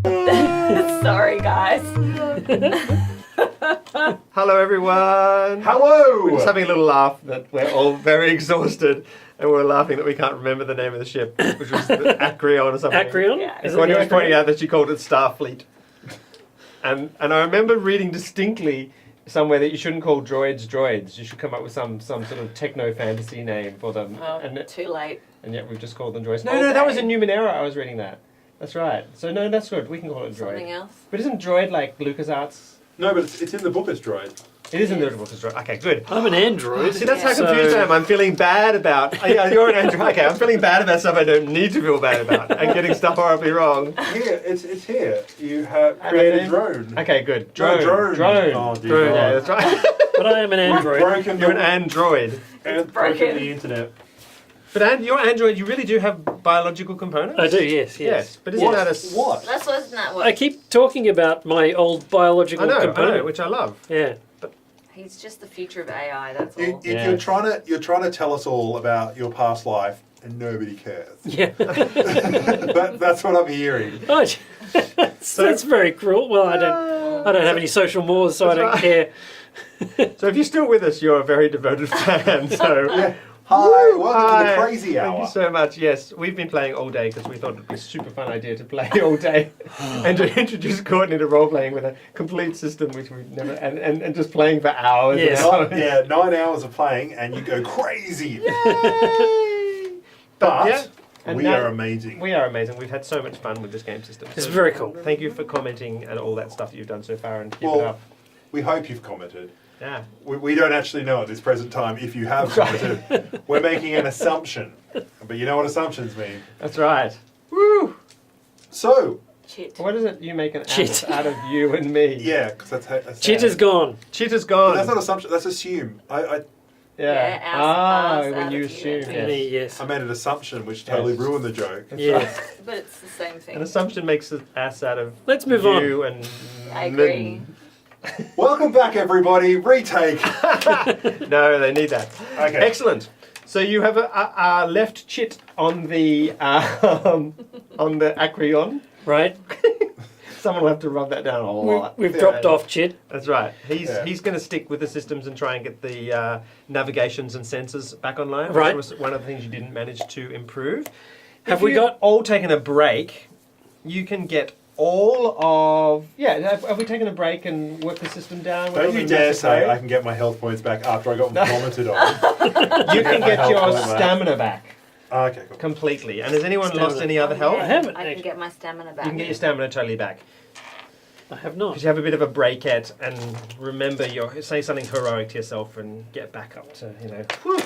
Sorry, guys. Hello, everyone. Hello! We're just having a little laugh that we're all very exhausted, and we're laughing that we can't remember the name of the ship, which was the Acreon or something. Acreon? Yeah. Is it Courtney the was pointing Acreon? out that she called it Starfleet. And I remember reading distinctly somewhere that you shouldn't call droids droids. You should come up with some sort of techno-fantasy name for them. Oh, and too late. yet we've just called them droids. All No, that was day. in Numenera I was reading that. That's right. So no, that's good. We can call it droid. Something else. But isn't droid like LucasArts? No, but it's in the book as droid. It is in the book as droid. Okay, good. I'm an android. See, that's how so- confused I am. I'm feeling bad about... Yeah, you're an android. Okay, I'm feeling bad about stuff I don't need to feel bad about and getting stuff horribly wrong. Here, it's here. You have created drone. Okay, good. No, Drone. drone. Oh, dear Drone, yeah, God. that's right. But I am an android. Broken You're an android. and broken. broken the internet. But your android, you really do have biological components? I do, yes. But isn't that a... What? That's wasn't that what? I keep talking about my old biological I know, component. which I love. Yeah. He's just the future of AI. That's all. Yeah. You're trying to tell us all about your past life, and nobody cares. Yeah. That's what I'm hearing. Oh, that's very cruel. Well, I don't have any social mores, so I don't care. So if you're still with us, you're a very devoted fan. So Yeah. Hi, welcome to Hi. the crazy Thank hour. you so much. Yes, we've been playing all day because we thought it'd be a super fun idea to play all day and to introduce Courtney to role playing with a complete system which we've never and just playing for hours. Yes. and hours. Yeah, 9 hours of playing, and you go crazy. Yay! But yeah, and we now- are amazing. We are amazing. We've had so much fun with this game system. It's So very cool. Thank you for commenting and all that stuff that you've done so far, and keep it Well, up. we hope you've commented. Yeah. We don't actually know at this present time if you have commented. We're making an assumption. But you know what assumptions mean. That's right. Woo! So, Chit. What is it? You make an Chit. out of you and me. yeah, because that's Chit is gone. Chit is But gone. that's not assumption, that's assume. I Yeah. Yeah, ours when out you of you assume. and Yes. Me, yes. made an assumption which totally Yes. ruined the joke. That's Yeah. right. But it's the same thing. An assumption makes an ass out of Let's move you on. and I agree. Welcome back, everybody. Retake. No, they need that. Okay. Excellent. So you have a left Chit on the Acreon. Right? Someone will have to rub that down a lot. We've Yeah. dropped off Chit. That's right. He's Yeah. going to stick with the systems and try and get the navigations and sensors back online. Right. Which was one of the things you didn't manage to improve. Have If we you've got- all taken a break? You can get all of Have we taken a break and worked the system down? Don't you dare say I can get my health points back after I got vomited on. You can my get health your point back. stamina back Okay, cool. completely. And has anyone Stamina. lost any other Oh, health? yeah. I haven't, I can actually. get my stamina back. You can get your stamina totally back. I have not. Because you have a bit of a break at and remember say something heroic to yourself and get back up to, whew,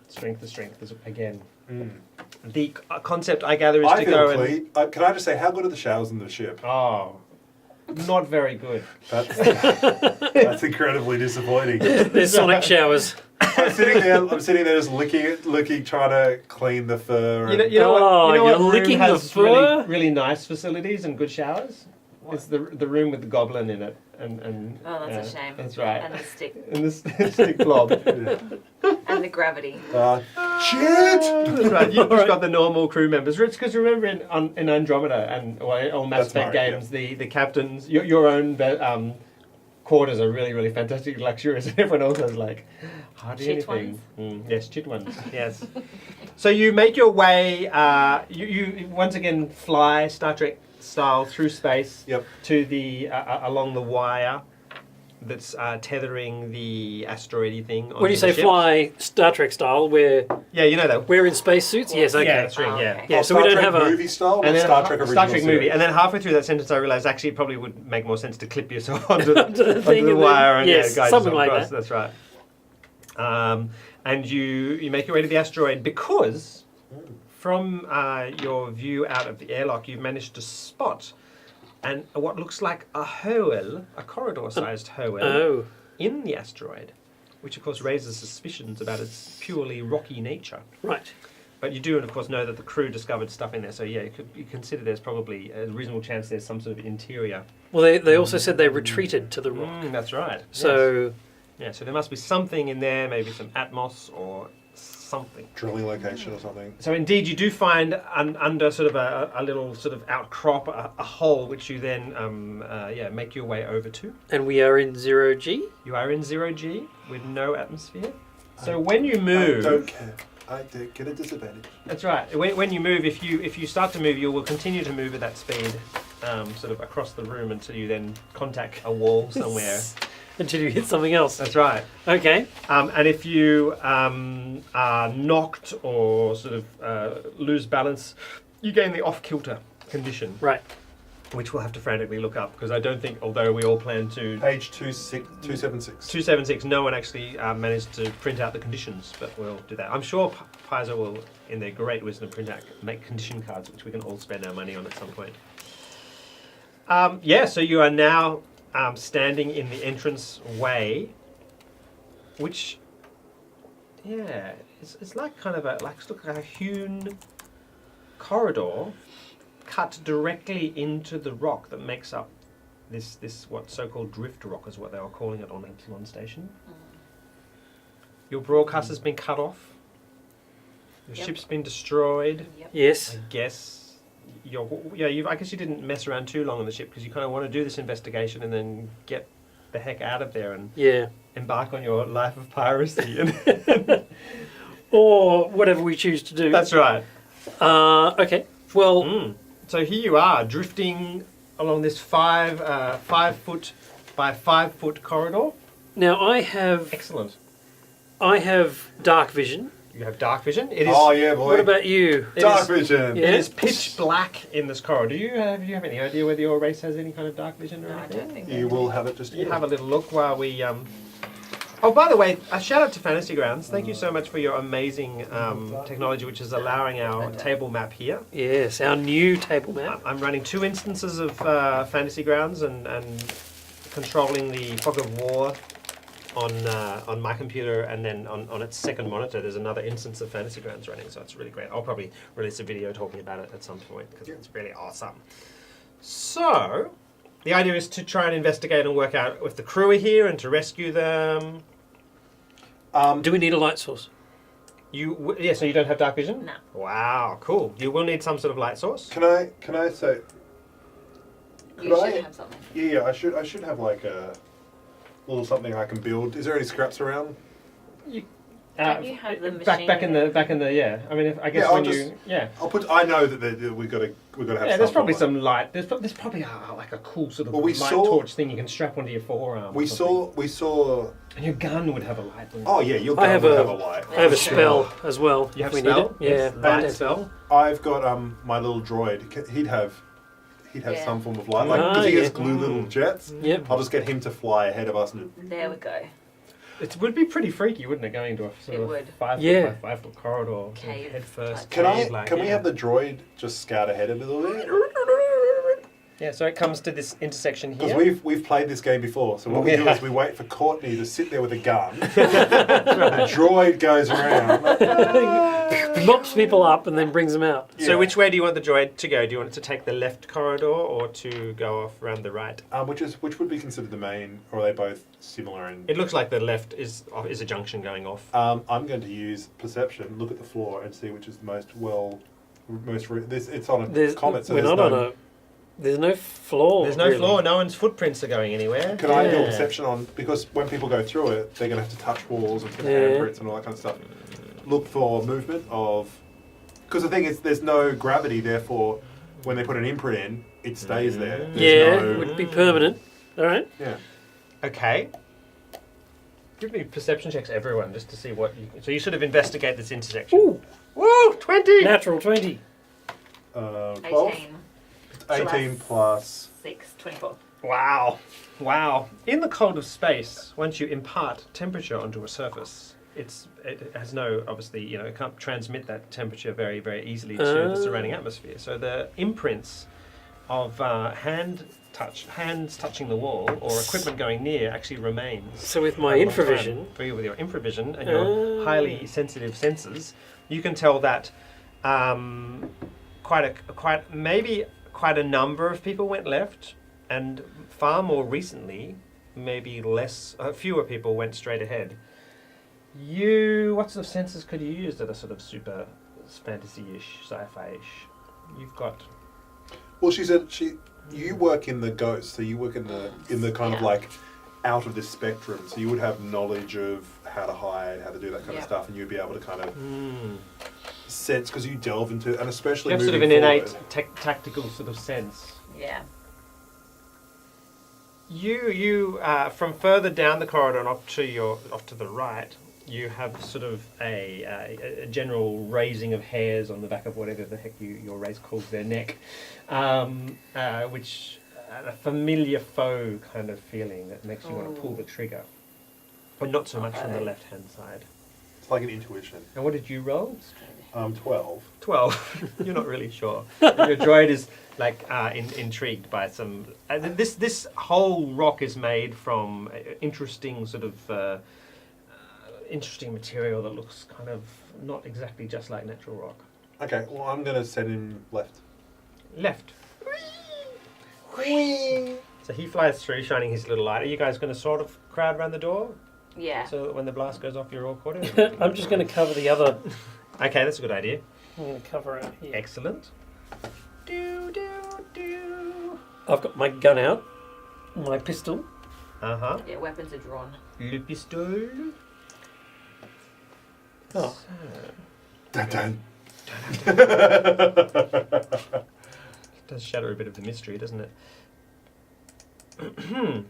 strength to strength again. Mm. The concept I gather is I to feel go and... clean. Can I just say, how good are the showers in the ship? Oh, not very good. That's incredibly disappointing. There's sonic showers. I'm sitting there just licking, trying to clean the fur. You know, and- you know what? Oh, You know you're what room licking the has fur? really, really nice facilities and good showers? It's the room with the goblin in it. And Oh, that's a shame. That's right. And the stick. And the stick blob. And the gravity. Shit! That's right. You've just got the normal crew members. Rich, because remember in Andromeda and all Mass That's Effect right, games, the captains, your own quarters are really, really fantastic, luxurious, and everyone else has hardly Chit anything. Yes, chit ones. Yes. So you make your way. You once again fly Star Trek style through space. Yep. To the along the wire that's tethering the asteroidy thing. When you onto say the ship. fly Star Trek style, we're Yeah, you know that. in spacesuits? Yes, okay. Yeah, that's right. Oh, yeah. okay. Yeah, so Star we don't Trek have a... movie style or And then Star Trek original Star Trek movie, series? and then halfway through that sentence, I realised actually it probably would make more sense to clip yourself onto Onto the onto thing the and wire then- and yes, guide something yourself like across. that. That's right. And you make your way to the asteroid because from your view out of the airlock, you've managed to spot what looks like a hole, a corridor-sized hole Oh. in the asteroid, which of course raises suspicions about its purely rocky nature. Right. But you do, and of course, know that the crew discovered stuff in there. So yeah, you consider there's probably a reasonable chance there's some sort of interior. Well, they also said they retreated to the rock. That's right. So yes. Yeah, so there must be something in there, maybe some Atmos or something. Drilling location or something. So indeed, you do find under sort of a little sort of outcrop, a hole, which you then make your way over to. And we are in 0G? You are in 0G with no atmosphere. So when you move, I don't care. I do get a disadvantage. that's right. When you move, if you start to move, you will continue to move at that speed, sort of across the room until you then contact a wall somewhere. Until you hit something else. That's right. Okay. And if you are knocked or sort of lose balance, you gain the off-kilter condition, Right. which we'll have to frantically look up, because I don't think, although we all plan to... Page 276. 276, no one actually managed to print out the conditions, but we'll do that. I'm sure Pfizer will, in their great wisdom, make condition cards, which we can all spend our money on at some point. So you are now standing in the entrance way, which, it's like kind of looks like a hewn corridor cut directly into the rock that makes up this what so-called drift rock is what they were calling it on Absalom Station. Your broadcast has been cut off. Your ship's been destroyed. Yep. Yes. I guess I guess you didn't mess around too long on the ship, because you kind of want to do this investigation and then get the heck out of there and embark on your life of piracy. Or whatever we choose to do. That's right. Okay. Well, So here you are, drifting along this 5 foot by 5 foot corridor. now I have Excellent. dark vision. You have dark vision. It is. Oh yeah, boy. What about you? Dark vision. Yeah. It is pitch black in this corridor. Do you have any idea whether your race has any kind of dark vision or No, I anything? don't think You will have it just You here. have a little look while we. Oh, by the way, a shout out to Fantasy Grounds. Thank you so much for your amazing technology, which is allowing our table map here. Yes, our new table map. I'm running 2 instances of Fantasy Grounds and controlling the Fog of War on my computer, and then on its second monitor there's another instance of Fantasy Grounds running, so it's really great. I'll probably release a video talking about it at some point, because it's really awesome. So, the idea is to try and investigate and work out if the crew are here and to rescue them. Do we need a light source? So you don't have dark vision? No. Wow, cool. You will need some sort of light source. Can I say? You Could I? should have something. Yeah, I should have like a little something I can build. Is there any scraps around? Don't you have the back in the yeah. I mean, I guess Yeah, I'll when just- you yeah. I'll put. I know that we've got to have. Yeah, there's probably something some light. There's probably like a cool sort of Well, we light saw- torch thing you can strap onto your forearm. We or something. we saw. And your gun would have a light. wouldn't it? Oh yeah, your I gun have will a- have a light. I have a Sure. spell as well. You have if we spell? need it. Yes. Yeah, Light light spell. I've got my little droid. He'd have Yeah. some form of light, like because Ah, he has yeah. glue little jets. Yep. I'll just get him to fly ahead of us. And There we go. It would be pretty freaky, wouldn't it, going into a sort It of would. 5 Yeah. foot by 5 foot corridor, Cave head first. can cave-like, we yeah. have the droid just scout ahead a little bit? Yeah, so it comes to this intersection Because here. we've played this game before, so what we do Yeah. is we wait for Courtney to sit there with a gun. The droid goes around. Mops people up and then brings them out. Yeah. So which way do you want the droid to go? Do you want it to take the left corridor or to go off around the right? Which would be considered the main, or are they both similar? In It looks like the left is a junction going off. I'm going to use perception, look at the floor, and see which is the most it's on a comet. So we're there's not no, on a. There's no floor. There's no really. floor. No one's footprints are going anywhere. Can I do a Yeah. perception on, because when people go through it, they're going to have to touch walls and put Yeah. handprints and all that kind of stuff. Look for movement of, because the thing is, there's no gravity. Therefore, when they put an imprint in, it stays there. There's Yeah, no- it would be permanent. All right. yeah. Okay. Give me perception checks, everyone, just to see what you. So you sort of investigate this intersection. Ooh, Woo! 20. natural 20. 12, 18. 18 plus. 6, 24. Wow. Wow. In the cold of space, once you impart temperature onto a surface, it has no, obviously, it can't transmit that temperature very, very easily to the surrounding atmosphere. So the imprints of hands touching the wall or equipment going near actually remains. So with my quite a long time. infravision, For you with your infravision and your highly sensitive senses, you can tell that quite a number of people went left, and far more recently, maybe fewer people went straight ahead. What sort of senses could you use that are sort of super fantasy-ish, sci-fi-ish? You've got... Well, she said you work in the ghost, so you work in the kind of like out of this spectrum, so you would have knowledge of how to hide, how to do that kind of stuff, and you'd be able to kind of sense, because you delve into, and especially you have sort of an innate tactical sort of sense. Yeah. You from further down the corridor and off to the right, you have sort of a general raising of hairs on the back of whatever the heck your race calls their neck, which a familiar foe kind of feeling that makes you want to pull the trigger, but not so much from the left-hand side. It's like an intuition. And what did you roll? 12. 12. You're not really sure. Your droid is like intrigued by some. This whole rock is made from interesting sort of interesting material that looks kind of not exactly just like natural rock. Okay, well I'm gonna send him left. Left. So he flies through, shining his little light. Are you guys going to sort of crowd around the door? Yeah. So that when the blast goes off, you're all caught in? I'm just going to cover the other. Okay, that's a good idea. I'm going to cover it here. Excellent. I've got my gun out, my pistol. Uh-huh. Yeah, weapons are drawn. Le pistol. Oh. Dun, dun. Does shatter a bit of the mystery, doesn't it? And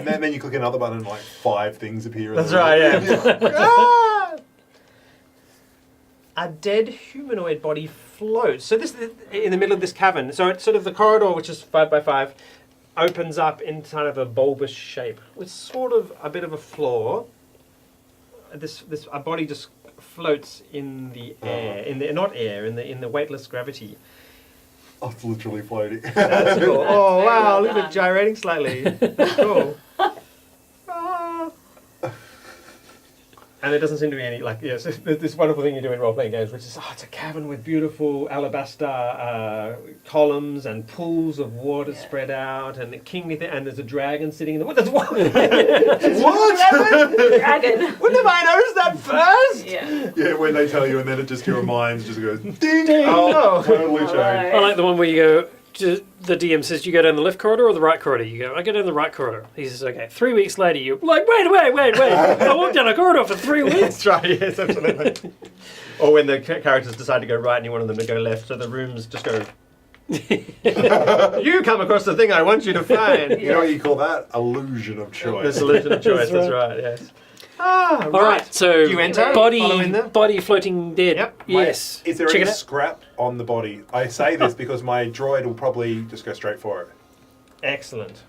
then you click another button and like 5 things appear. That's right, yeah. A dead humanoid body floats. So this is in the middle of this cavern. So it's sort of the corridor, which is 5 by 5, opens up in kind of a bulbous shape with sort of a bit of a floor. A body just floats in the air, in the weightless gravity. Oh, it's literally floating. That's cool. Oh wow, look at it gyrating slightly. That's cool. And there doesn't seem to be any, like, yes, this wonderful thing you do in role-playing games, which is, it's a cavern with beautiful alabaster columns and pools of water spread out, and the kingly thing, and there's a dragon sitting in the... What? What? Dragon. Wouldn't have I noticed that first? Yeah. Yeah, when they tell you, and then it just, your mind just goes, ding! Ding. Oh, totally changed. Right. I like the one where you go, the DM says, you go down the left corridor or the right corridor? You go, I go down the right corridor. He says, okay. 3 weeks later, you're like, wait. I walked down a corridor for 3 weeks. That's right, yes, absolutely. Or when the characters decide to go right and you want them to go left, so the rooms just go... You come across the thing I want you to find. You know what you call that? Illusion of choice. The illusion of choice, that's right, yes. All right, so do you enter? Follow in there? Body floating dead. Yep. Yes. Is there Check any it out. scrap on the body? I say this because my droid will probably just go straight for it. Excellent.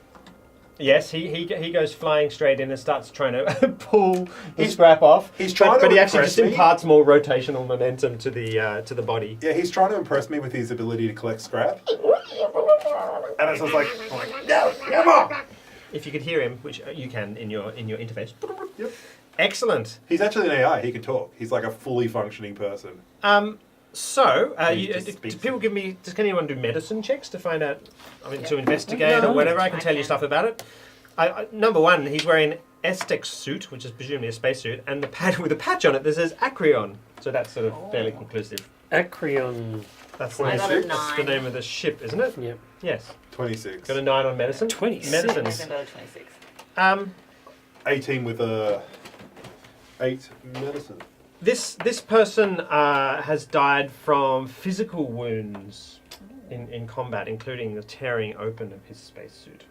Yes, he goes flying straight in and starts trying to pull the scrap off. He's trying but to he actually impress just me. imparts more rotational momentum to the body. Yeah, he's trying to impress me with his ability to collect scrap. And it's just like, no, come on! If you could hear him, which you can in your interface. Yep. Excellent. He's actually an AI. He can talk. He's like a fully functioning person. So, He just do speaks people give me? Does anyone do medicine checks to find out? I mean, to Yeah. investigate No. or whatever. I can tell you Okay. stuff about it. Number one, he's wearing Aztec suit, which is presumably a spacesuit, and the pad with a patch on it that says Acreon. So that's sort of fairly conclusive. Acreon. That's I got a 26? that's the 9. name of the ship, isn't it? Yep. Yes. 26. Got a 9 on medicine. 26. Medicines. I got a 26. 18 with a 8 medicine. This person has died from physical wounds in combat, including the tearing open of his spacesuit.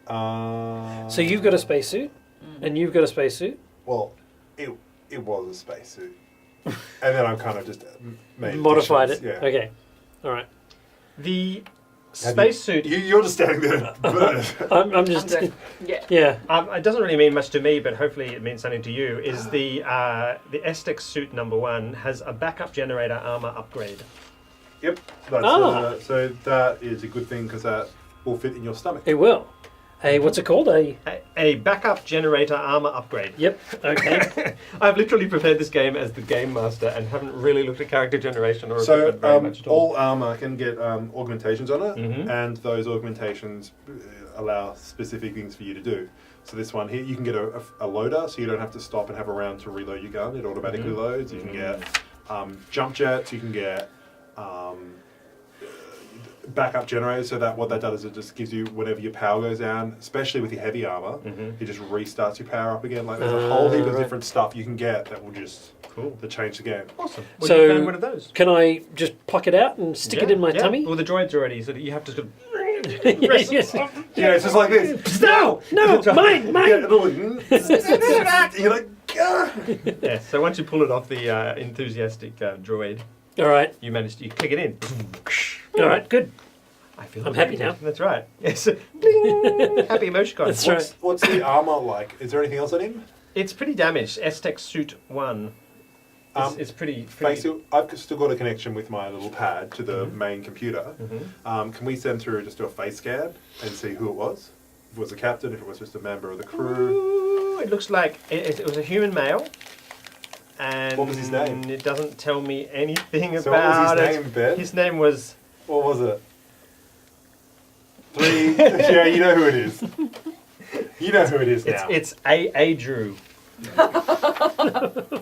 Oh. So you've got a spacesuit, and you've got a spacesuit. Well, it was a spacesuit. And then I've kind of just made Modified it. additions, Yeah. Okay. All right. The Have spacesuit. You're just standing there. I'm just. I'm good. Yeah. Yeah. It doesn't really mean much to me, but hopefully it means something to you. Is the Aztec suit number 1 has a backup generator armor upgrade. Yep. That's, Oh. so that is a good thing because that will fit in your stomach. It will. What's it called? A backup generator armor upgrade. Yep. Okay. I've literally prepared this game as the game master and haven't really looked at character generation or So equipment very much at all. all armor can get augmentations on it, Mhm. and those augmentations allow specific things for you to do. So this one here, you can get a loader, so you don't have to stop and have a round to reload your gun. It automatically loads. You can get jump jets. You can get backup generators. So that what that does is it just gives you whenever your power goes down, especially with your heavy armor, it just restarts your power up again. Like there's a whole heap of different stuff you can get that will just that change the game. Awesome. Well, So- you found one of those. Can I just pluck it out and stick it in my tummy? Well, the droid's already, so that you have to sort of Yes. Yeah, it's just like this. No, mine. Yeah, you're like, "Gah!" yeah. So once you pull it off the enthusiastic droid, All right. you click it in. All right. Good. I feel I'm happy amazing. now. That's right. Yes. Bling! Happy emoticon. That's right. What's the armor like? Is there anything else on him? It's pretty damaged. S-Tech Suit 1. It's pretty. I've still got a connection with my little pad to the main computer. Can we send through just do a face scan and see who it was? If it was a captain, if it was just a member of the crew. Ooh, it looks like it was a human male. And What was his name? It doesn't tell me anything So what about was his it. name, Ben? His name was. What was it? 3. Yeah, you know who it is. You know who it is now. It's A. Drew.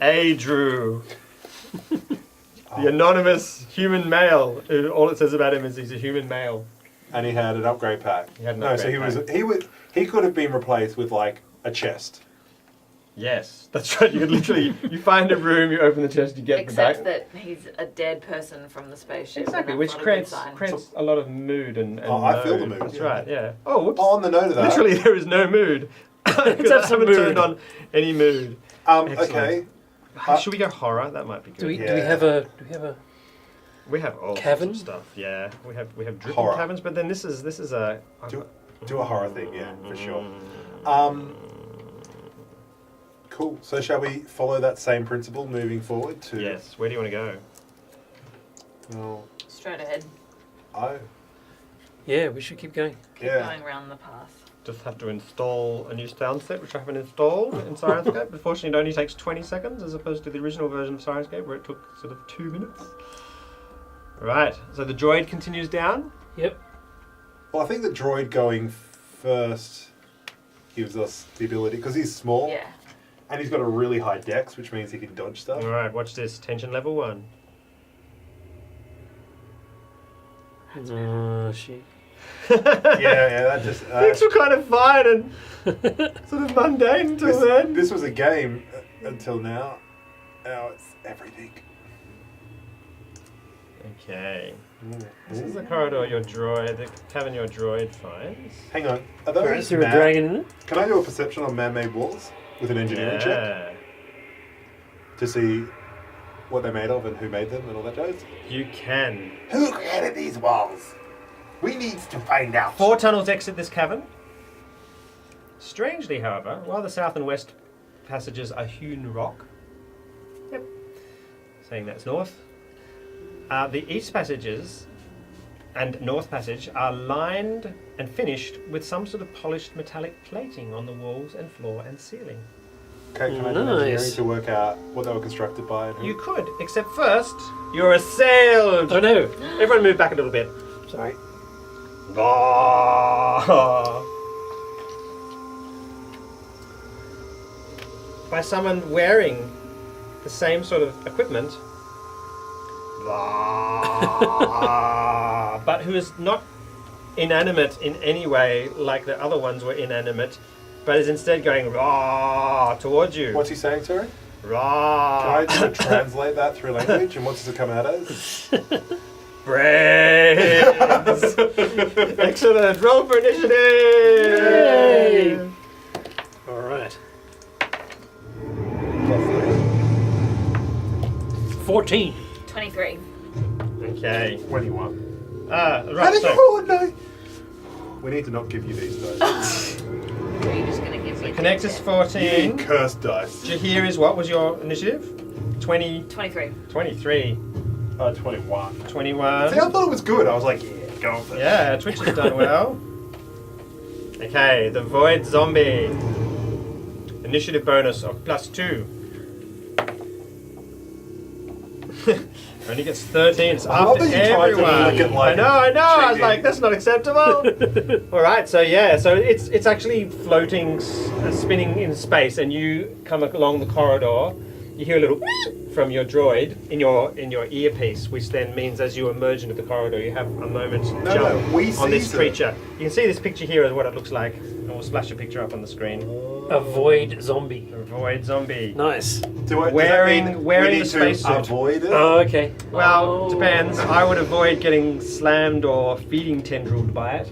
A. Drew. The anonymous human male. All it says about him is he's a human male. And he had an upgrade pack. He had an so upgrade he could have been replaced with like a chest. Yes, that's right. You could literally you find a room, you open the chest, you get Except the back. that he's a dead person from the spaceship. Exactly, and which that's not a good creates sign. a lot of mood and I feel the mood, That's yeah. right. Yeah. Oh, whoops. On the note of that, Literally, there is no mood. Let's have some mood. Turned on any mood. Excellent. okay. Should we go horror? That might be good. Do we Yeah. have a We have all Cavern? sorts of stuff. Yeah, we have dripping Horror. caverns, but then this is a. Do a horror thing, yeah, for sure. Cool. So shall we follow that same principle moving forward to? Yes. Where do you want to go? Well, Straight ahead. Yeah, we should keep going. Keep Yeah. going around the path. Just have to install a new sound set, which I haven't installed in Sirenscape. Unfortunately, it only takes 20 seconds as opposed to the original version of Sirenscape, where it took sort of 2 minutes. Right. So the droid continues down. Yep. Well, I think the droid going first gives us the ability because he's small Yeah. and he's got a really high dex, which means he can dodge stuff. All right. Watch this. Tension level 1. Oh, shit. Yeah, that just. Things were kind of fine and sort of mundane until then. This was a game until now. Now it's everything. Okay. This is the corridor the cavern your droid finds. Hang on. Are Is those there a dragon in it? Can I do a perception on man-made walls with an engineering check Yeah. to see what they're made of and who made them and all that jazz? You can. Who created these walls? We need to find out. 4 tunnels exit this cavern. Strangely, however, while the south and west passages are hewn rock, saying that's north, the east passages and north passage are lined and finished with some sort of polished metallic plating on the walls and floor and ceiling. Okay, can I do engineering to work out what they were constructed by? And who? You could, except first, you're assailed! Oh no. Everyone move back a little bit. Sorry. By someone wearing the same sort of equipment, but who is not inanimate in any way like the other ones were inanimate, but is instead going towards you. What's he saying, sorry? Can Rah! I just translate that through language and what does it come out as? Brains! Excellent! Roll for initiative! Yay! All right. 14. 23. Okay. 21. Right, How did so you roll a 9? We need to not give you these dice. Are you just going to give me Connect is a 14. You need cursed dice. Jahir is what was your initiative? 20, 23. 23, 21. 21. See, I thought it was good. I was like, yeah, go for it. Yeah, Twitch has done well. Okay, the Void Zombie. Initiative bonus of +2. Only gets 13. It's I love after that you tried to everyone. make it like I know. I was cheating. like, that's not acceptable. All right, so it's actually floating, spinning in space, and you come along the corridor. You hear a little from your droid in your earpiece, which then means as you emerge into the corridor, you have a moment to jump we on this see creature. You can see this picture here is what it looks like. And we'll splash a picture up on the screen. A void zombie. A Void Zombie. Nice. Wearing we need the to spacesuit. avoid it? Oh, okay. Well, depends. I would avoid getting slammed or feeding tendrilled by it.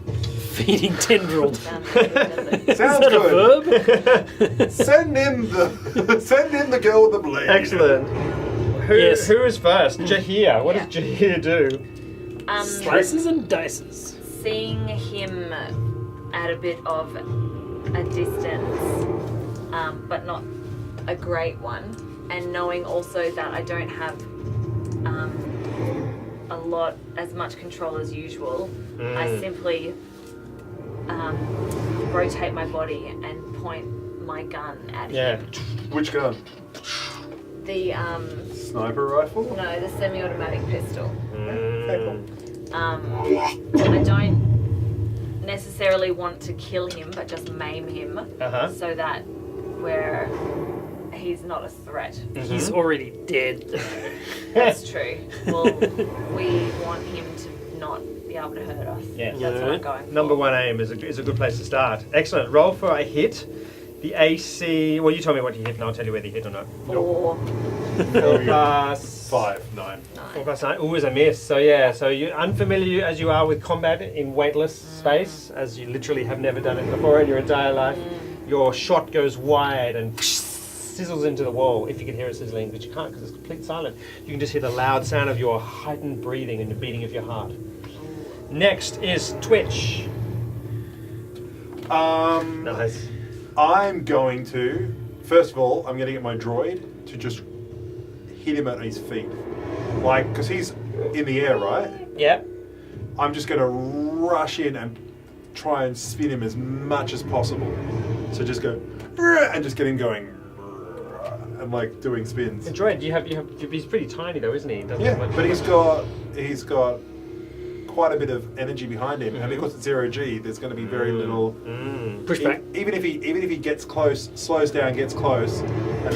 Feeding tendrilled. Sounds good, does it? Is Sounds that good. a verb? Send in the girl with the blade. Excellent. Who is first? Jahir. What Yeah. does Jahir do? Slices and dices. Seeing him at a bit of a distance, but not a great one, and knowing also that I don't have as much control as usual, I simply rotate my body and point my gun at him. Which gun? The Sniper rifle? no, the semi-automatic pistol. Okay, I don't necessarily want to kill him, but just maim him, Uh-huh. so that he's not a threat. He's already dead. That's true. Well, we want him to not be able to hurt us. Yeah. That's what I'm going for. Number one aim is a good place to start. Excellent. Roll for a hit. The AC. Well, you tell me what you hit, and I'll tell you whether you hit or not. 4, 4 plus 5, 9. 4 plus 9. Ooh, is a miss. So yeah. So you're unfamiliar as you are with combat in weightless space, as you literally have never done it before in your entire life. Your shot goes wide and sizzles into the wall. If you can hear it sizzling, but you can't because it's complete silent. You can just hear the loud sound of your heightened breathing and the beating of your heart. Next is Twitch. Nice. I'm going to, first of all, I'm going to get my droid to just hit him at his feet. Like, because he's in the air, right? Yep. I'm just going to rush in and try and spin him as much as possible. So just go, and just get him going, and like doing spins. The droid, he's pretty tiny though, isn't he? Doesn't Yeah, have much- but he's got quite a bit of energy behind him, and because it's 0G, there's going to be very little Pushback. Even if he gets close, slows down, gets close, and then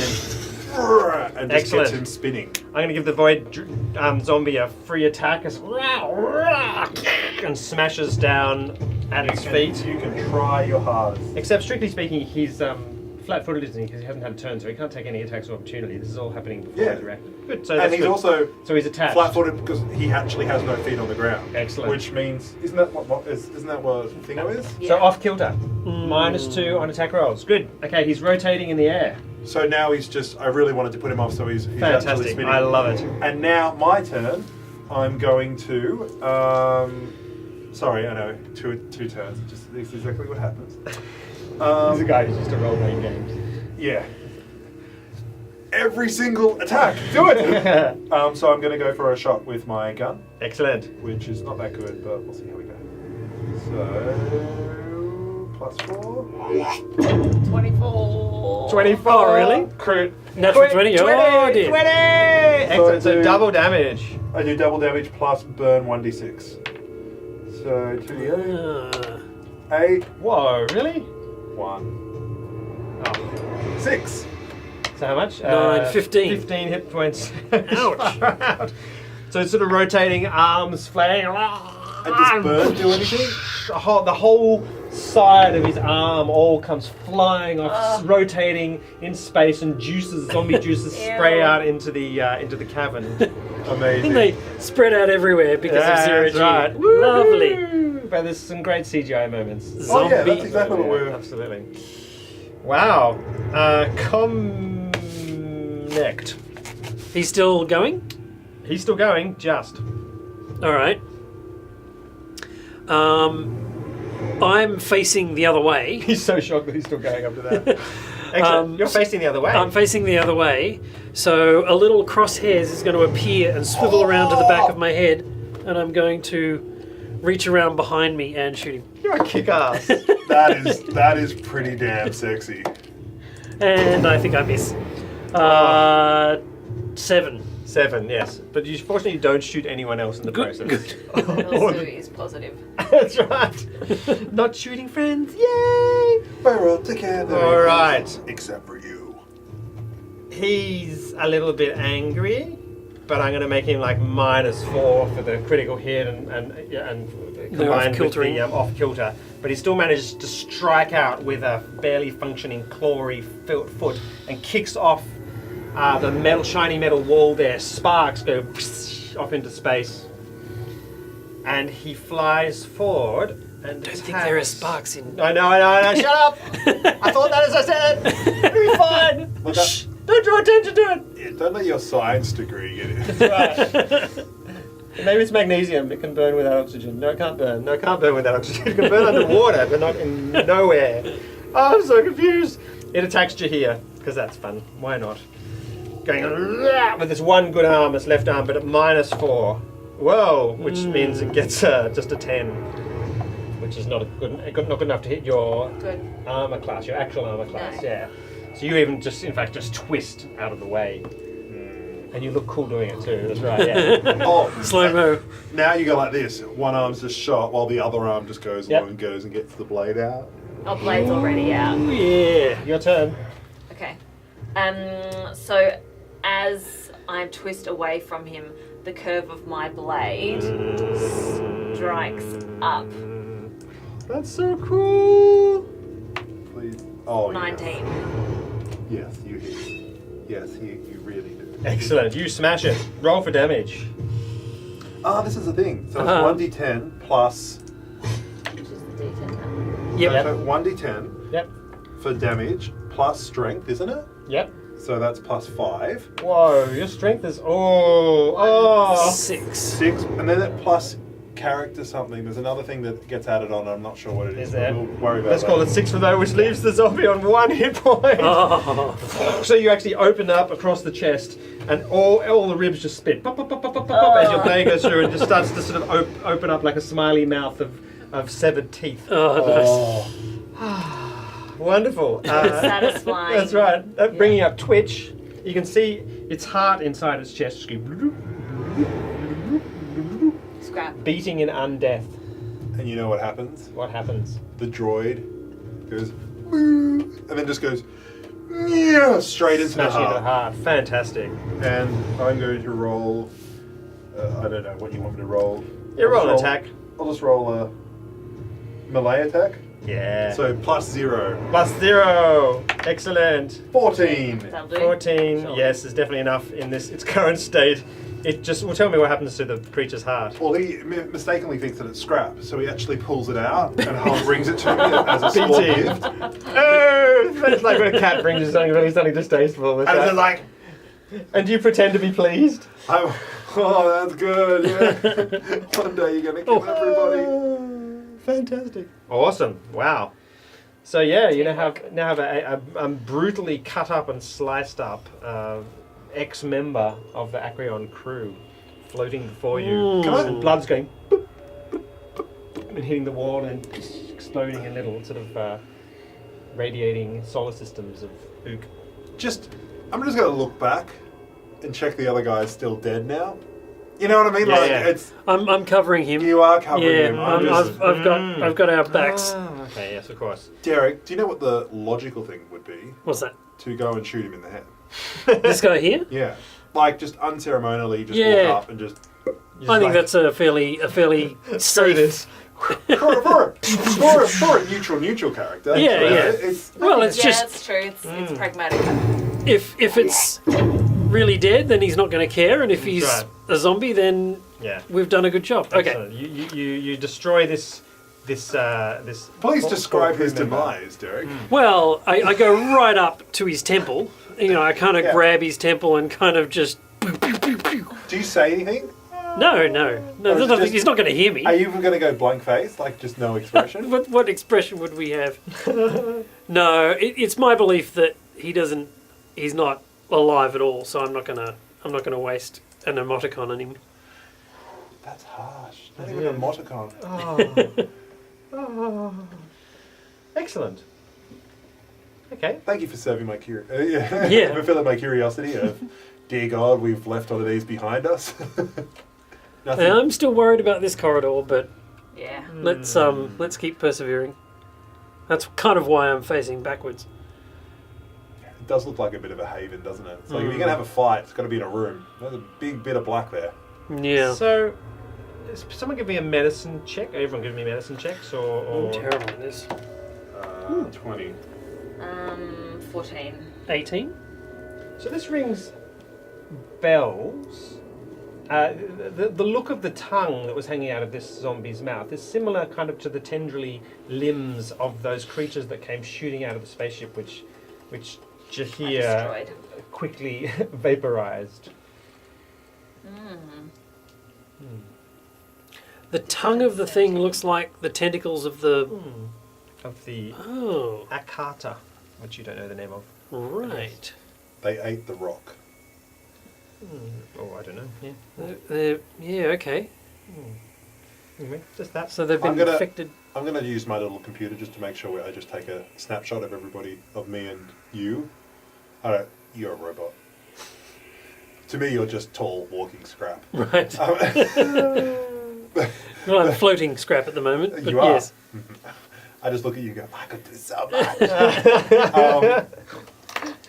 and just Excellent. gets him spinning. I'm going to give the Void Zombie a free attack as and smashes down at its feet. You can try your hardest. Except, strictly speaking, he's flat-footed, isn't he? Because he hasn't had a turn, so he can't take any attacks of opportunity. This is all happening before Yeah. he's reacted. Good. So And that's he's good. also So he's attached. flat-footed because he actually has no feet on the ground. Excellent. Which means isn't that what Thingo is? So Yeah. off kilter. -2 on attack rolls. Good. Okay, he's rotating in the air. So now he's just. I really wanted to put him off, so he's actually Fantastic. spinning. I love it. And now my turn. I'm going to. Sorry, I know. Two turns. This is exactly what happens. He's a guy who's used to role-playing games. Yeah. Every single attack. Do it. So I'm going to go for a shot with my gun, Excellent. which is not that good, but we'll see how we go. So +4. 24. 24. Oh, really? Crit. Natural 20. 20. Oh, dear. 20. Excellent. So do- double damage. I do double damage plus burn 1d6. So 2d8. 8. Whoa, really? 1. Oh. 6. So how much? 9, 15. 15 hit points. Ouch. So it's sort of rotating, arms flaying. And does burn do anything? The whole side of his arm all comes flying off, rotating in space, and zombie juices spray Ew. out into the cavern. Amazing. And they spread out everywhere because of zero that's G. right. Lovely. Woo! But there's some great CGI moments. Oh yeah, Zombie. that's exactly what we're. Absolutely. Wow. Connect. He's still going? He's still going, just. All right. I'm facing the other way. He's so shocked that he's still going after that. Excellent. You're facing the other way. I'm facing the other way, so a little crosshairs is going to appear and swivel around to the back of my head, and I'm going to reach around behind me and shoot him. You're a kick-ass. That is pretty damn sexy. And I think I miss. 7. 7, yes. But you fortunately don't shoot anyone else in the process. It also is positive. That's right. Not shooting friends. Yay! We're all together. All right. Except for you. He's a little bit angry, but I'm going to make him like -4 for the critical hit and combined with the off-kilter. But he still manages to strike out with a barely functioning clawy foot and kicks off the shiny metal wall there. Sparks go off into space. And he flies forward and I think there are sparks in. I know. Shut up! I thought that as I said it. It'll be fine. Well, Shh! Don't draw attention to it. Yeah, don't let your science degree get in. That's right. Maybe it's magnesium. It can burn without oxygen. No, it can't burn. No, it can't burn without oxygen. It can burn underwater, but not in nowhere. Oh, I'm so confused. It attacks Jahir, because that's fun. Why not? Going with this one good arm, its left arm, but at -4. Whoa, which means it gets just a 10, which is not good enough to hit your armor class, your actual armor class. No. Yeah. So you even just twist out of the way. And you look cool doing it too, that's right, yeah. Oh, Slow-mo. now you go like this. One arm's just shot while the other arm just goes along and goes and gets the blade out. Oh, blade's already out. Oh, yeah, your turn. Okay. So as I twist away from him, the curve of my blade strikes up. That's so cool. Please. Oh, 19. Yes, you hit. Yes, you really do. Excellent, you smash it. Roll for damage. This is the thing. So it's 1d10 plus. Which is the D10 now. Yep. So 1d10 Yep. for damage plus strength, isn't it? Yep. So that's plus 5. Whoa, your strength is... Oh! 6. 6. And then that plus character something. There's another thing that gets added on. I'm not sure what it is. Is there? We'll worry about Let's that. call it 6 for that, which leaves the zombie on 1 hit point. Oh. So you actually open up across the chest, and all the ribs just spit. Pop, pop, pop, pop, pop, pop, as your blade goes through and just starts to sort of open up like a smiley mouth of severed teeth. Oh, Wonderful. Satisfying. That's right. Bringing up Twitch, you can see its heart inside its chest Scrap. beating in undeath. And you know what happens? What happens? The droid goes, "Moo," and then just goes, "Yeah," straight into the Smashing into the heart. heart. Fantastic. And I'm going to roll. I don't know what you want me to roll. You roll an I'll just attack. I'll just roll a melee attack. Yeah. So +0. +0. Excellent. 14. That'll do. 14. Sure. Yes, is definitely enough in its current state. It just will tell me what happens to the creature's heart. Well, he mistakenly thinks that it's scrap, so he actually pulls it out and brings it to me as a small BT. gift. Oh, it's like when a cat brings you something distasteful. And then like, And do you pretend to be pleased? oh, that's good. Yeah. One day you're gonna kill everybody. Fantastic. Awesome. Wow. So yeah, you now have a brutally cut up and sliced up ex-member of the Acreon crew floating before you. And blood's going boop, boop, boop, and hitting the wall and exploding in little sort of radiating solar systems of ook. I'm just gonna look back and check the other guy's still dead now. You know what I mean? Yeah, like yeah. it's I'm covering him. you are covering Yeah, him. I'm just, I've got our backs. Okay, yes, of course. Derek, do you know what the logical thing would be? What's that? To go and shoot him in the head. This guy here? Yeah, like just unceremonially, just Yeah. walk up and just. I think that's a fairly safe. for a neutral character. Yeah, so yeah. It's Well, it's Yeah, just that's true. It's pragmatic. if it's really dead, then he's not going to care, and if he's Right. a zombie, then Yeah. we've done a good job. Okay. Excellent. You destroy this. Please describe crew his member. demise, Derek. Well, I go right up to his temple. You know, I kind of Yeah. grab his temple and kind of just. Do you say anything? No. Or There's is it nothing, just- he's not going to hear me. Are you even going to go blank face, like just no expression? What expression would we have? No, it's my belief that he's not alive at all. So I'm not gonna waste an emoticon on him. That's harsh. Not even an emoticon. Oh. Oh. Excellent. Okay. Thank you for serving my Yeah. fulfilling my curiosity of, dear God, we've left all of these behind us. Nothing. I'm still worried about this corridor, but Yeah. let's keep persevering. That's kind of why I'm facing backwards. It does look like a bit of a haven, doesn't it? It's like if you're going to have a fight, it's got to be in a room. There's a big bit of black there. Yeah. So, is someone give me a medicine check? Everyone give me medicine checks, or... I'm terrible at this. 20. 14. 18? So this rings bells. The look of the tongue that was hanging out of this zombie's mouth is similar kind of to the tendrily limbs of those creatures that came shooting out of the spaceship, which Jahir destroyed. quickly vaporized. The tongue of the thing looks like the tentacles of the... Of the Oh, Akata, which you don't know the name of. right. They ate the rock. Oh, I don't know. Yeah. Yeah, okay. Anyway, just that. So they've been I'm gonna- infected. I'm going to use my little computer just to make sure I just take a snapshot of everybody, of me and you. You're a robot. To me, you're just tall, walking scrap. Right. Well, I'm floating scrap at the moment, but You are. yes. I just look at you and go, I could do so much.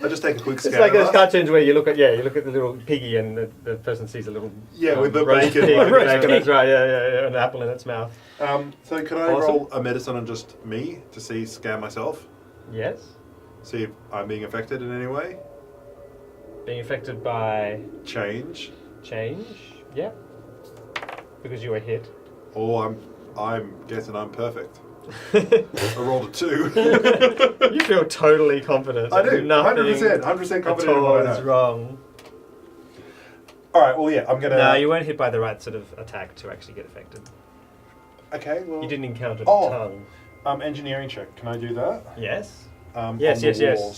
I just take a quick It's scan. like of those us. cartoons where you look at the little piggy and the person sees a little with the roast bacon. pig with Roast bacon, pig. that's right, yeah, an apple in its mouth. So could I Awesome. roll a medicine on just me to scan myself? Yes, See if I'm being affected in any way? being affected by Change? change, yeah, because you were hit. Or I'm guessing I'm perfect. I rolled a 2. You feel totally confident. I do. Nothing 100% at confident in all what I is know. wrong. Alright, well yeah, I'm gonna... No, you weren't hit by the right sort of attack to actually get affected. Okay, well... You didn't encounter the Oh. tongue. Engineering check. Can I do that? Yes. Yes,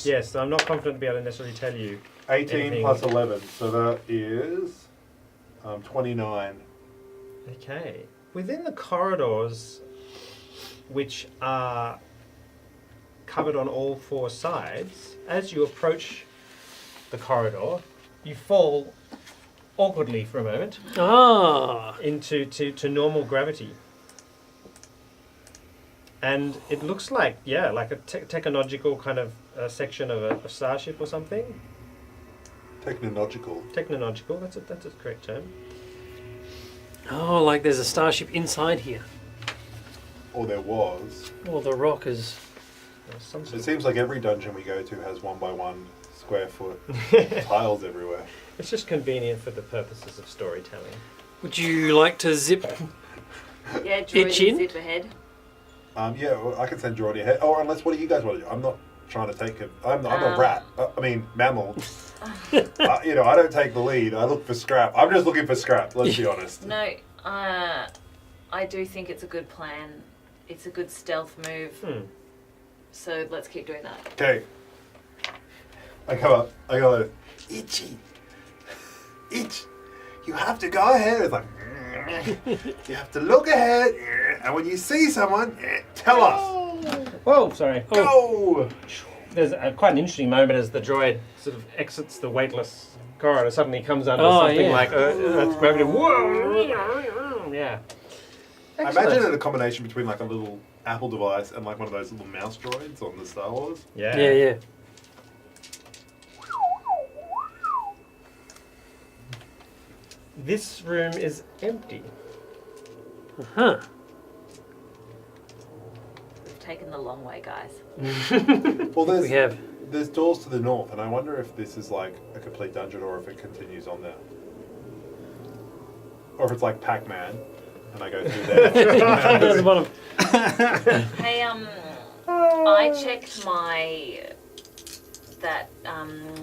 Yes. I'm not confident to be able to necessarily tell you. 18 Anything. plus 11, so that is 29. Okay. Within the corridors, which are covered on all 4 sides, as you approach the corridor, you fall awkwardly for a moment Ah, into to normal gravity. And it looks like, like a technological kind of section of a starship or something. Technological. Technological, that's a correct term. oh, like there's a starship inside here. Or there was. Well, the rock is... There's some It sort of- seems like every dungeon we go to has 1 by 1 square foot tiles everywhere. It's just convenient for the purposes of storytelling. Would you like to zip... Yeah, Itch in? droid zip ahead. Yeah, well, I can send Jordy ahead. Or unless, what do you guys want to do? I'm not trying to take it. I'm a rat. I mean, mammal. I don't take the lead. I look for scrap. I'm just looking for scrap, let's be honest. No, I do think it's a good plan. It's a good stealth move. So let's keep doing that. Okay. I come up. I go, Itchy. Itch. You have to go ahead. It's like, you have to look ahead. And when you see someone, tell us. Whoa, sorry. Go. There's quite an interesting moment as the droid sort of exits the weightless corridor. Suddenly comes under Oh, something yeah. like Earth's gravity. Whoa! Yeah. I imagine it a combination between like a little Apple device and like one of those little mouse droids on the Star Wars. Yeah. Yeah. This room is empty. Huh. We've taken the long way, guys. Well, We have... there's doors to the north, and I wonder if this is like a complete dungeon or if it continues on there. Or if it's like Pac-Man, and I go through there. There's the bottom. Hey, I checked that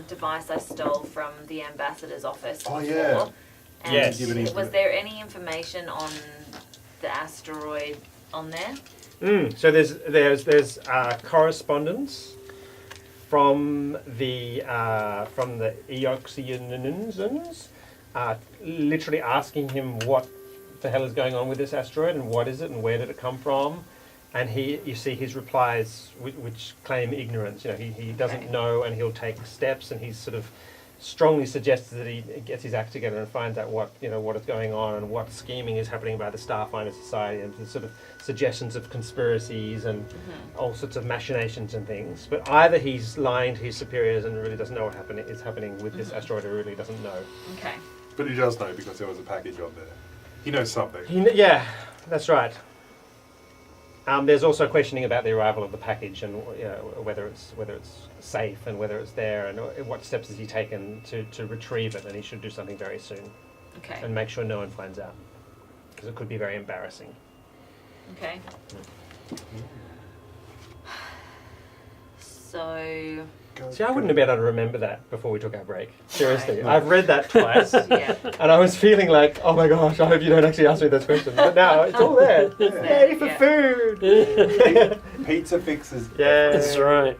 device I stole from the ambassador's office Oh, before. yeah. And Yes. was there any information on the asteroid on there? So there's correspondence from the Eoxians, literally asking him what the hell is going on with this asteroid and what is it and where did it come from? And you see his replies which claim ignorance. He doesn't know, and he'll take steps, and he's sort of strongly suggests that he gets his act together and finds out what is going on and what scheming is happening by the Starfinder Society, and the sort of suggestions of conspiracies and all sorts of machinations and things. But either he's lying to his superiors and really doesn't know what is happening with this asteroid, or really doesn't know. Okay. But he does know because there was a package on there. He knows something. Yeah, that's right. There's also questioning about the arrival of the package and whether it's safe and whether it's there, and what steps has he taken to retrieve it, and he should do something very soon. Okay. And make sure no one finds out, because it could be very embarrassing. Okay. So. See, I wouldn't have been able to remember that before we took our break. Seriously, No. I've read that twice, Yeah. and I was feeling like, oh my gosh, I hope you don't actually ask me those questions. But now it's all there. It's there, Ready for yeah. food. Pizza fixes. Yeah. That's right.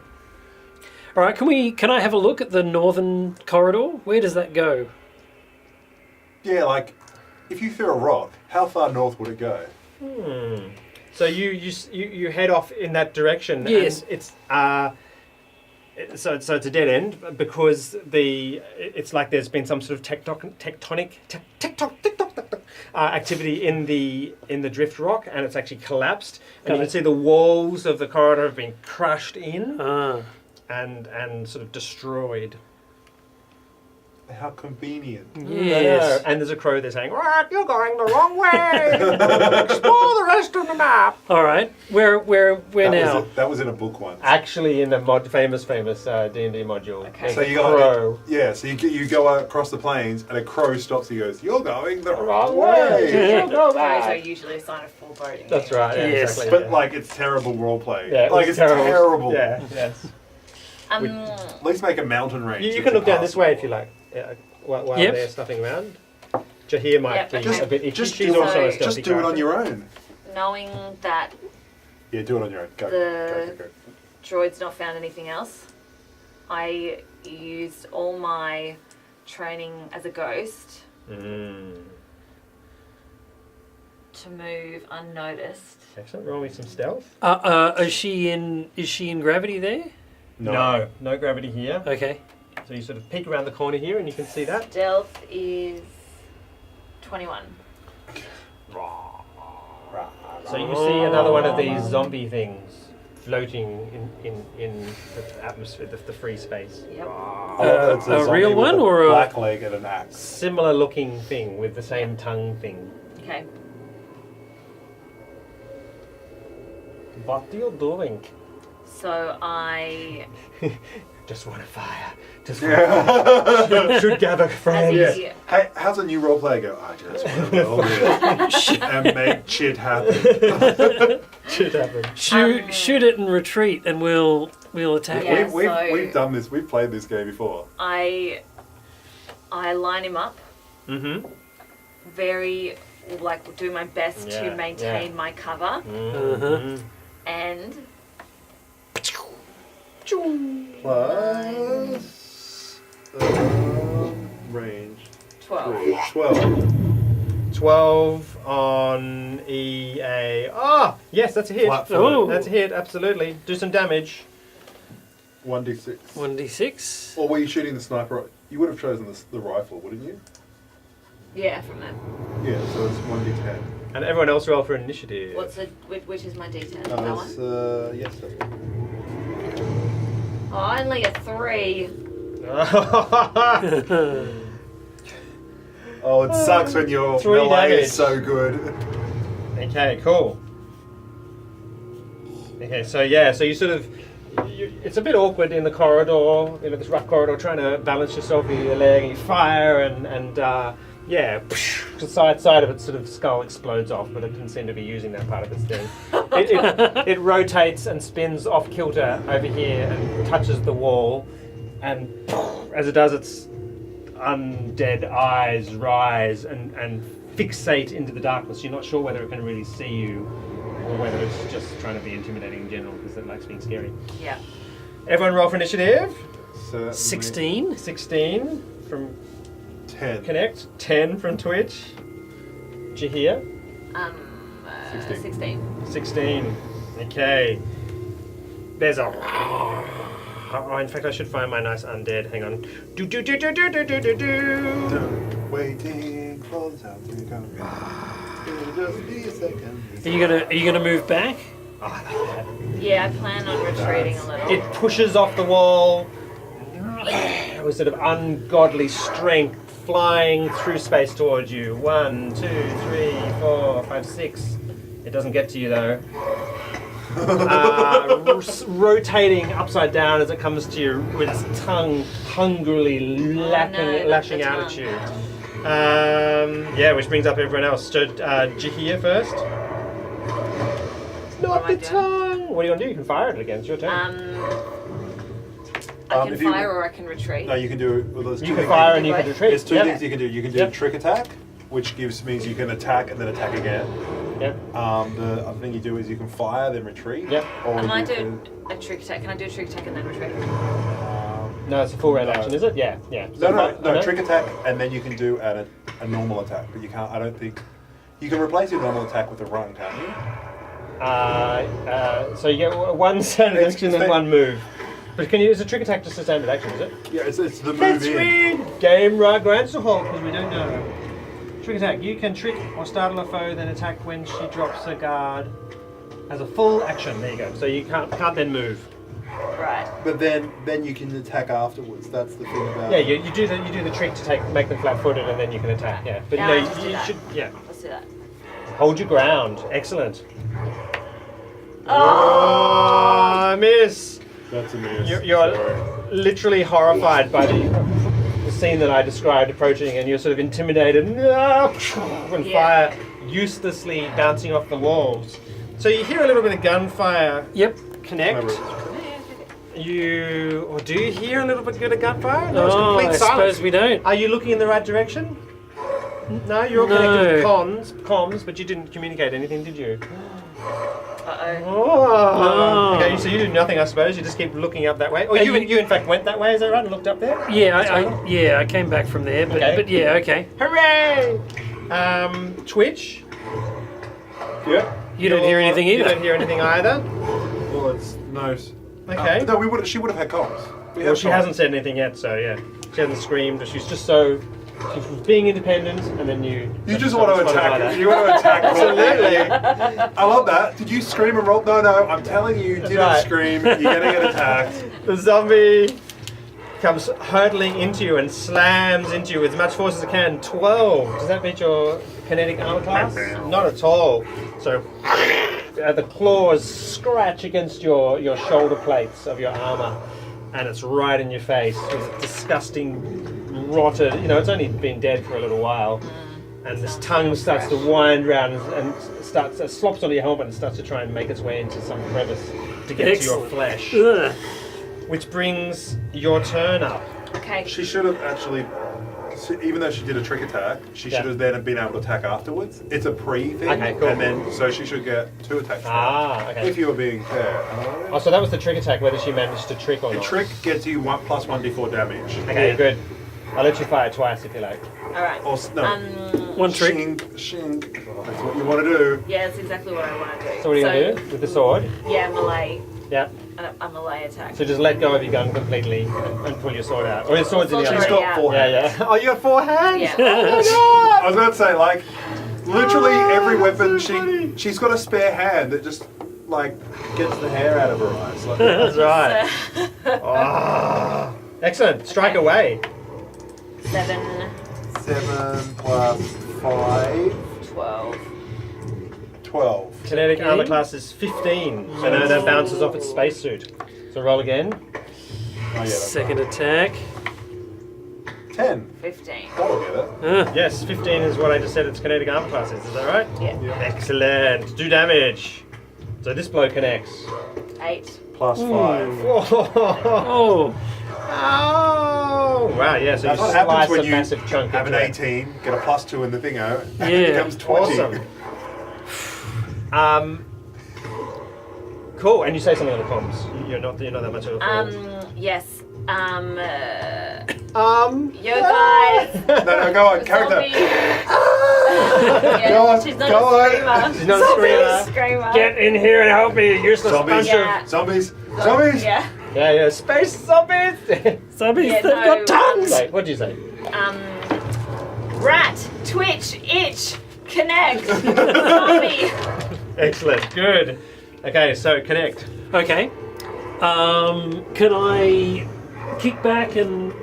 All right, can I have a look at the northern corridor? Where does that go? Yeah, like if you threw a rock, how far north would it go? So you head off in that direction. Yes. And it's so it's a dead end because it's like there's been some sort of tectonic activity in the drift rock, and it's actually collapsed. And you can see the walls of the corridor have been crushed in and sort of destroyed. How convenient. Yes. And there's a crow there saying, "Right, you're going the wrong way. Explore the rest of the map." All right. Where now? That was in a book once. Actually, in the famous D&D module. Okay. There's So a you crow. so you go across the plains, and a crow stops. He goes, "You're going the wrong way." way." Yeah, Go crows back. are usually a sign of foreboding. That's right. Yeah, Yes. exactly. But like, it's terrible role play. Yeah, like it's terrible. Yeah. Yes. At least make a mountain range. You can look down this way if you like. Yeah, while they're stuffing around. Jahir might be okay. a bit itchy. Just She's do also a it. stealthy Just do it on character. your own. Knowing that Yeah, do it on your own. Go. The- Go. droid's not found anything else, I used all my training as a ghost to move unnoticed. Excellent. Roll me some stealth. Is she in gravity there? No gravity here. Okay. So you sort of peek around the corner here, and you can see that. Stealth is 21. So you see another one of these zombie things floating in the atmosphere, the free space. Yep. It's a zombie real with one a or a- black leg and an axe? Similar looking thing with the same tongue thing. Okay. What are you doing? So I Just want to fire. Just want to should gather friends. As Yeah. Hey, how's a new role player go? I just want to roll it and make shit happen. Should happen. Shoot it and retreat, and we'll attack Yeah. it. We've done this. We've played this game before. I line him up Mm-hmm. very, like, do my best Yeah, to maintain yeah. my cover, Mm-hmm. and Plus range 12. 12. 12 on EA. Ah, yes, that's a hit. Flat Oh. That's a hit, absolutely. Do some damage. 1d6. 1d6. Or were you shooting the sniper? You would have chosen the rifle, wouldn't you? Yeah, from that. Yeah, so it's 1d10. And everyone else roll for initiative. Which is my D10? That one? Yes, that one. Oh, only a 3. Oh, it sucks when your 3 melee damage. is so good. Okay, cool. Okay, so yeah, so you sort of, it's a bit awkward in the corridor, this rough corridor, trying to balance yourself with your leg, and you fire, and yeah, the side of its sort of skull explodes off, but it didn't seem to be using that part of its thing. It rotates and spins off kilter over here and touches the wall, and as it does, its undead eyes rise and fixate into the darkness. You're not sure whether it can really see you or whether it's just trying to be intimidating in general because it likes being scary. Yeah. Everyone roll for initiative. So 16. 16 from 10. Connect, 10 from Twitch. Jahir, 16. 16. 16. Okay. There's a. Oh, in fact, I should find my nice undead. Hang on. Do do do do do do do do do. Waiting for the time to come. It'll just be a second. Are you gonna move back? Oh, I like that. Yeah, I plan on retreating a little. It pushes off the wall with sort of ungodly strength, flying through space towards you. 1, 2, 3, 4, 5, 6. It doesn't get to you though. Rotating upside down as it comes to you with its tongue hungrily lashing out at you. Yeah, which brings up everyone else. So, Jahia first. Not the tongue. What do you want to do? You can fire it again. It's your turn. I can fire or I can retreat. No, you can do. Well, there's You two can things. fire and you can retreat. There's two Yep. things you can do. You can do Yep. trick attack, which means you can attack and then attack again. Yep. The other thing you do is you can fire then retreat. Yep. Or I you might can, do a trick attack. Can I do a trick attack and then retreat? No, it's a full round No. action, is it? Yeah. Yeah. No, trick attack, and then you can do a normal attack, but you can't. I don't think you can replace your normal attack with a run, can't you? So you get one standard It's- action and one move. But is a trick attack just a standard action, is it? Yeah, it's the move Let's in. read! Game right grants to halt because we don't know. Trick attack. You can trick or startle a foe, then attack when she drops a guard as a full action. There you go. So you can't then move. Right. But then you can attack afterwards. That's the thing about. Yeah, you do the trick to make them flat-footed, and then you can attack. Yeah, but Yeah, no, let's do you that. should. Yeah, Let's do that. hold your ground. Excellent. Oh! Oh, miss. That's a miss. You're Sorry. literally horrified by the scene that I described approaching, and you're sort of intimidated when fire uselessly bouncing off the walls. So you hear a little bit of gunfire Yep. connect. Or do you hear a little bit of gunfire? No, Oh, it's I complete silence. suppose we don't. Are you looking in the right direction? No, you're all connected with comms, but you didn't communicate anything, did you? Uh-oh. Oh. Okay, so you do nothing, I suppose. You just keep looking up that way. Or you in fact went that way, is that right? And looked up there? Yeah, I came back from there, but Okay. but yeah, okay. Hooray! Twitch. Yeah. You don't hear anything You either. don't hear anything either. Well, it's no. Okay. No, she would have had comms. Well, she hasn't said anything yet, so yeah. She hasn't screamed. She's just she's being independent, and then you. You just want to attack. that. You want to attack. Absolutely. I love that. Did you scream and roll? No. I'm telling you, That's didn't right. scream. You're gonna get attacked. The zombie comes hurtling into you and slams into you with as much force as it can. 12. Does that beat your kinetic armor class? Not at all. So the claws scratch against your shoulder plates of your armor, and it's right in your face with disgusting, rotted. It's only been dead for a little while, and this tongue starts to wind round and slops onto your helmet and starts to try and make its way into some crevice to get to your flesh. Ugh. Which brings your turn up. Okay. She should have actually, even though she did a trick attack, she should have then been able to attack afterwards. It's a pre-thing, Okay, cool. and then so she should get 2 attacks. Okay. If you were being fair. Oh, so that was the trick attack, whether she managed to trick or The not. trick gets you plus 1d4 damage. Okay, good. I'll let you fire twice if you like. All right. Or no, One trick. shink. Oh, that's what you want to do. Yeah, that's exactly what I want to do. So what are you going to do? With the sword? Yeah, melee. Yeah. A melee attack. So just let go of your gun completely and pull your sword out. Or your sword's in the Sword's other She's already got out. 4 hands. Yeah. Oh, you have 4 hands? Yeah. Oh I was about to say, like, literally every weapon, so funny. she's got a spare hand that just, like, gets the hair out of her eyes. Like, That's right. Oh. Excellent. Strike away. 7, 7 plus 5, 12. 12. Kinetic Okay. armor class is 15. So now that bounces off its spacesuit. So roll again. Oh, yeah, that's Second attack. right. 10. 15. That'll get it. Yes, 15 is what I just said its kinetic armor class is. Is that right? Yeah. Yeah. Excellent. Do damage. So this blow connects. 8. Plus 5. Oh, Oh, wow, yeah, so That's you what happens slice when a you massive chunk have an into it. 18, get a plus 2 in the thingo, and Yeah. it becomes 20. Awesome. Cool, and you say something on the comms. You're not that much of a fool. Yes. Yo Yo guys. No, go on, character. Zombie. Yeah, Go on, she's not go a on. screamer. She's not a screamer. Screamer. Get in here and help me, you useless Zombies. bunch Yeah. Zombies. Zombies. Yeah. Yeah, space zombies. of zombies. Yeah, They've got no, tongues. Wait, what did you say? Rat, twitch, itch, connect, zombie. Excellent, good. Okay, so connect. Okay. Can I kick back and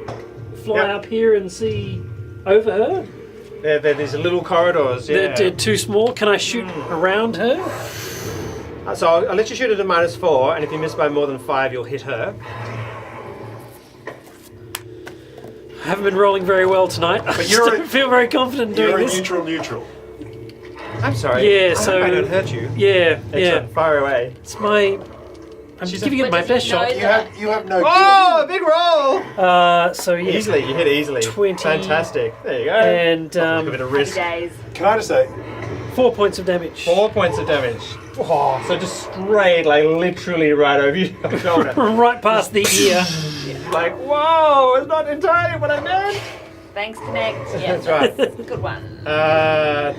fly Yep. up here and see over her? There's little corridors. Yeah. They're too small. Can I shoot around her? So I'll let you shoot at a -4, and if you miss by more than 5, you'll hit her. I haven't been rolling very well tonight. I just you're don't feel very confident You're doing a this. neutral. I'm sorry. Yeah, I so- hope I don't hurt you. Yeah, Excellent. yeah. Fire away. It's my. I'm She's giving a- it my But does best he know shot. that- You have no. Oh, big roll! So yeah. Easily, you hit easily. 20. Fantastic. There you go. And a bit of Happy risk. days. Can I just say, 4 points of damage. 4 points of damage. Oh, so just straight, like literally right over your shoulder. Right past the ear. Like, whoa, it's not entirely what I meant. Thanks, Connect. Yeah, That's right. a good one.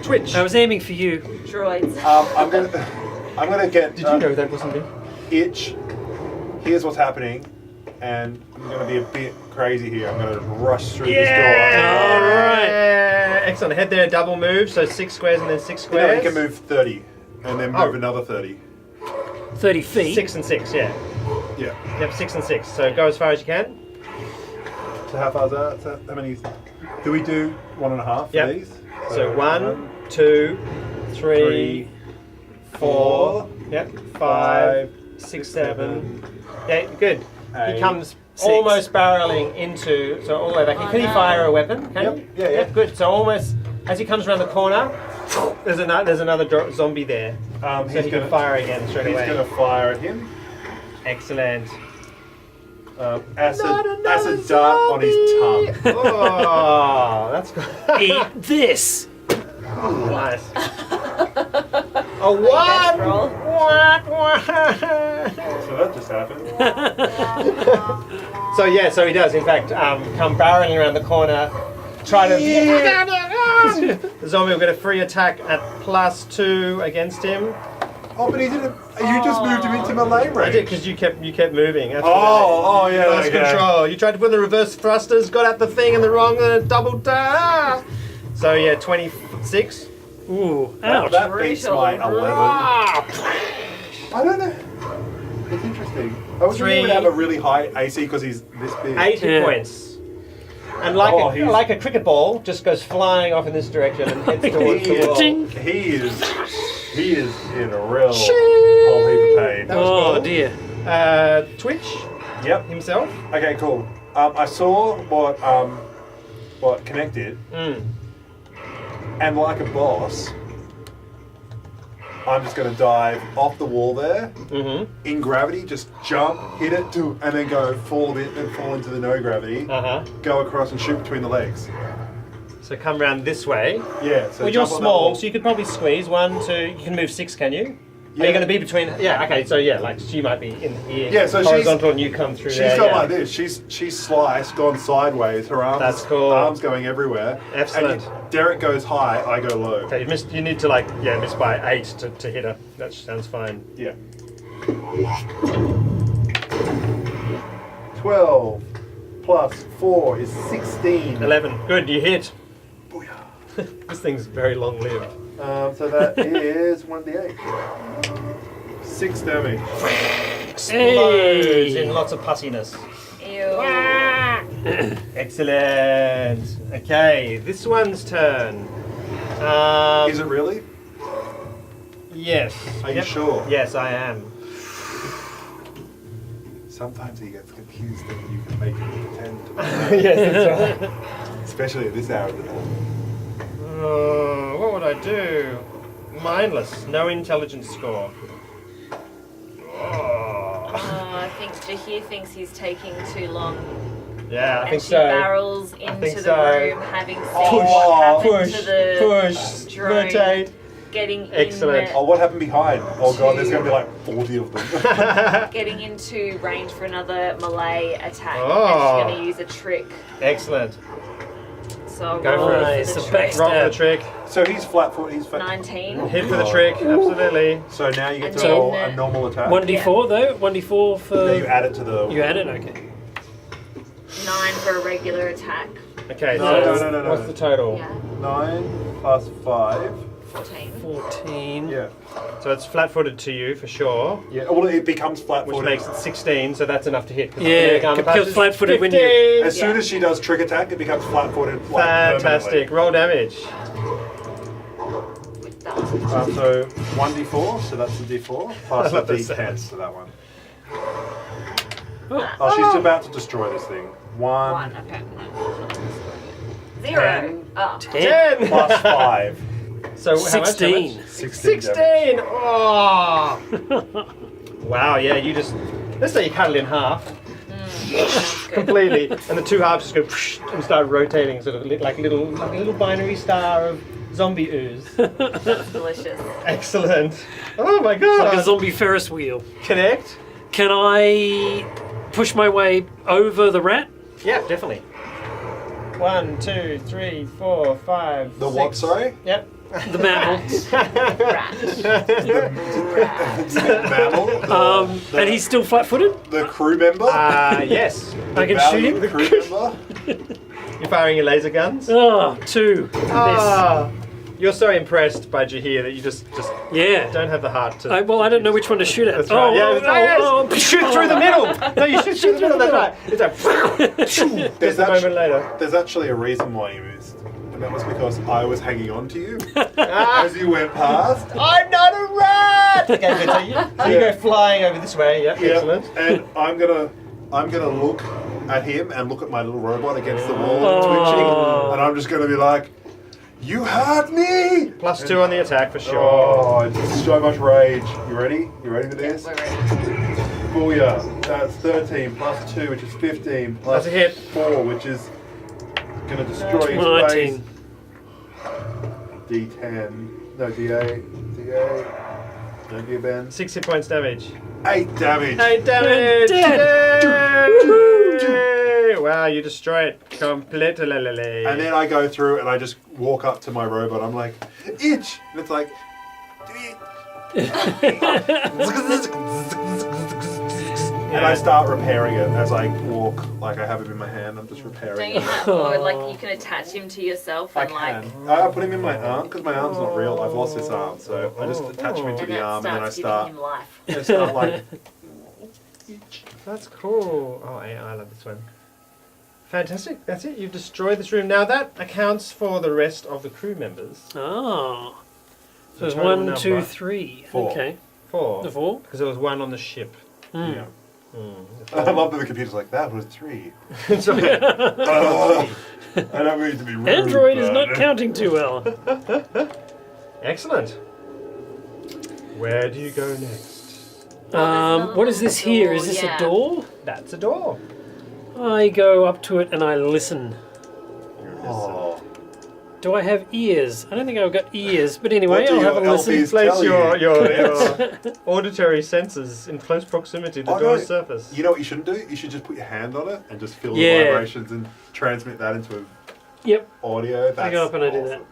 Twitch. I was aiming for you. Droids. I'm gonna get. Did you know that wasn't me? Itch. Here's what's happening, and I'm gonna be a bit crazy here. I'm gonna rush through this Yeah! All right. Excellent. Head there, double move, so 6 squares and then 6 door. You know, squares. you can move 30, and then move Oh. another 30. 30 feet. 6 and 6, yeah. Yeah. Yep, 6 and 6. So go as far as you can. So how far is that? So how many? Do we do 1.5 for Yep. these? So 1, 2, 3, 4, yep, 5, 6, 7. Yeah, good. He 8, comes 6. almost barreling into, so all the way back. Can he fire a weapon? Can Yep, he? yeah, yeah. Yep, good. So almost, as he comes around the corner, there's another zombie there. So He's he gonna can fire again straight He's away. gonna fire at him. Excellent. Acid dart zombie. on his tongue. Oh, that's good. Eat this. Nice. A best 1! roll. What? So that just happened. So yeah, so he does in fact come barreling around the corner, try to. The zombie will get a free attack at +2 against him. Oh, but he didn't. You just moved him into melee range. I did because you kept moving. Absolutely. Oh, yeah. Lost Okay. control. You tried to put the reverse thrusters, got out the thing in the wrong, double down. So yeah, 26. Ooh, That, ouch. that beats my 11. Ah. I don't know. It's interesting. I was thinking he would 3. have a really high AC because he's this big. 80 Yeah. points. And like Oh, he's- like a cricket ball, just goes flying off in this direction and heads towards the wall. Ching. He is in a real whole heap of pain. That was Oh cool. dear. Twitch Yep. himself. Okay, cool. I saw what Connect did, and like a boss, I'm just going to dive off the wall there in gravity, just jump, hit it, and then go fall a bit, then fall into the no gravity, go across and shoot between the legs. So come round this way. Yeah. So Well, you're jump on that small, wall. so you could probably squeeze 1, 2. You can move 6, can you? Yeah. Are you going to be between? Yeah. Okay. So yeah, like she might be in here. Yeah, so horizontal, and you come through She's there. gone yeah. like this. She's sliced, gone sideways. Her arms, That's cool. arms going everywhere. Excellent. And Derek goes high, I go low. Okay, you need to miss by 8 to hit her. That sounds fine. Yeah. 12 plus 4 is 16. 11. Good. You hit. Booyah. This thing's very long lived. So that is 1d8. 6 damage. Explodes in lots of pussiness. Ew. Excellent. Okay, this one's turn. Is it really? Yes. Are you sure? Yes, I am. Sometimes he gets confused that you can make him pretend. Yes, that's right. Especially at this hour of the day. What would I do? Mindless. No intelligence score. I think Jahir thinks he's taking too long. Yeah, I And think she so. barrels think into the so. room, having seen what happened to the push, drone, rotate. getting Excellent. in, Oh, what happened behind? Oh god, there's going to be like 40 of them. getting into range for another melee attack. Oh. And she's going to use a trick. Excellent. So So I'll Go roll for it. Nice, for the the trick. backstab. Roll for the trick. So he's flat-footed. He's 19. Hit for the trick. Absolutely. So now you get And to roll then, a normal attack. 1d4 though? 1d4 for... Then you add it to the. You add it? Okay. 9 for a regular attack. Okay, No, so no. what's the total? Yeah. 9 plus 5. 14. 14. Yeah. So it's flat-footed to you for sure, Yeah. Well, it becomes which flat-footed. makes it 16. So that's enough to hit. 'cause Yeah, the armor it becomes class is flat-footed when you- 15. As soon Yeah. as she does trick attack, it becomes flat-footed. Like, Fantastic. permanently. Roll damage. With that. So 1d4, so that's the d4 plus I love the this d10 sound. to that one. Oh. Oh, she's about to destroy this thing. 1 1. Okay. No. 0. 10. Oh. 10. plus 5. So how much? 16. 16. 16. Oh. Wow. Yeah. You just. Let's say you cut it in half. Sounds good. Completely, and the two halves just go whoosh and start rotating, sort of like a little binary star of zombie ooze. That's delicious. Excellent. Oh my Like a god. zombie Ferris wheel. Connect? Can I push my way over the rat? Yeah, definitely. 1, 2, 3, 4, 5. The what, 6. sorry? Yep. The mammal. Rat. Mammal? And he's still flat-footed? The crew member? Yes. I can shoot The him? crew member? You're firing your laser guns? Oh, 2. Ah, you're so impressed by Jahir that you just Yeah. don't have the heart to. Well, I don't know which one to shoot at. That's right. Yeah, oh, shoot through the middle. No, you shoot through the middle. That's right. It's like. There's Just a moment later. There's actually a reason why you missed. And that was because I was hanging on to you Ah, as you went past. I'm not a rat. Okay, good. So you go flying over this way. Yeah, excellent. And I'm gonna look at him and look at my little robot against the wall Oh. twitching, and I'm just gonna be like, "You hurt me!" +2 on the attack for sure. Oh, it's so much rage. You ready? You ready for this? We're ready. Booyah! That's 13 plus 2, which is 15 plus That's a hit. 4, which is gonna destroy his 19. face. D10. No, D8. D8. No, dear Ben. 6 hit points damage. 8 damage. 8 damage. Dead. Yay! Wow, you destroy it completely. And then I go through and I just walk up to my robot. I'm like, itch! And it's like, and I start repairing it as I walk, like I have him in my hand. I'm just Don't repairing you it. have, or like you can attach him to yourself I and like, can. I put him in my arm because my arm's not real. I've lost this arm, so I just attach him into and the that arm and then I starts giving start. him life. I start like, That's cool. Oh, I love this one. Fantastic. That's it. You've destroyed this room. Now that accounts for the rest of the crew members. Oh. So it's total 1, number. 2, 3. 4. Okay. 4. The 4? Because there was 1 on the ship. yeah. I love that the computer's like, that was 3. So, I don't mean to be rude. Android is but- not counting too well. excellent. Where do you go next? What is this here? Is this Yeah. a door? That's a door. I go up to it and I listen. Oh. Do I have ears? I don't think I've got ears, but anyway, What do I'll have a your listen. LPs Place tell your, you? your auditory senses in close proximity to the Oh, door's no. surface. You know what you shouldn't do? You should just put your hand on it and just feel the Yeah. vibrations and transmit that into Yep. audio. That's go up and I do that. awesome.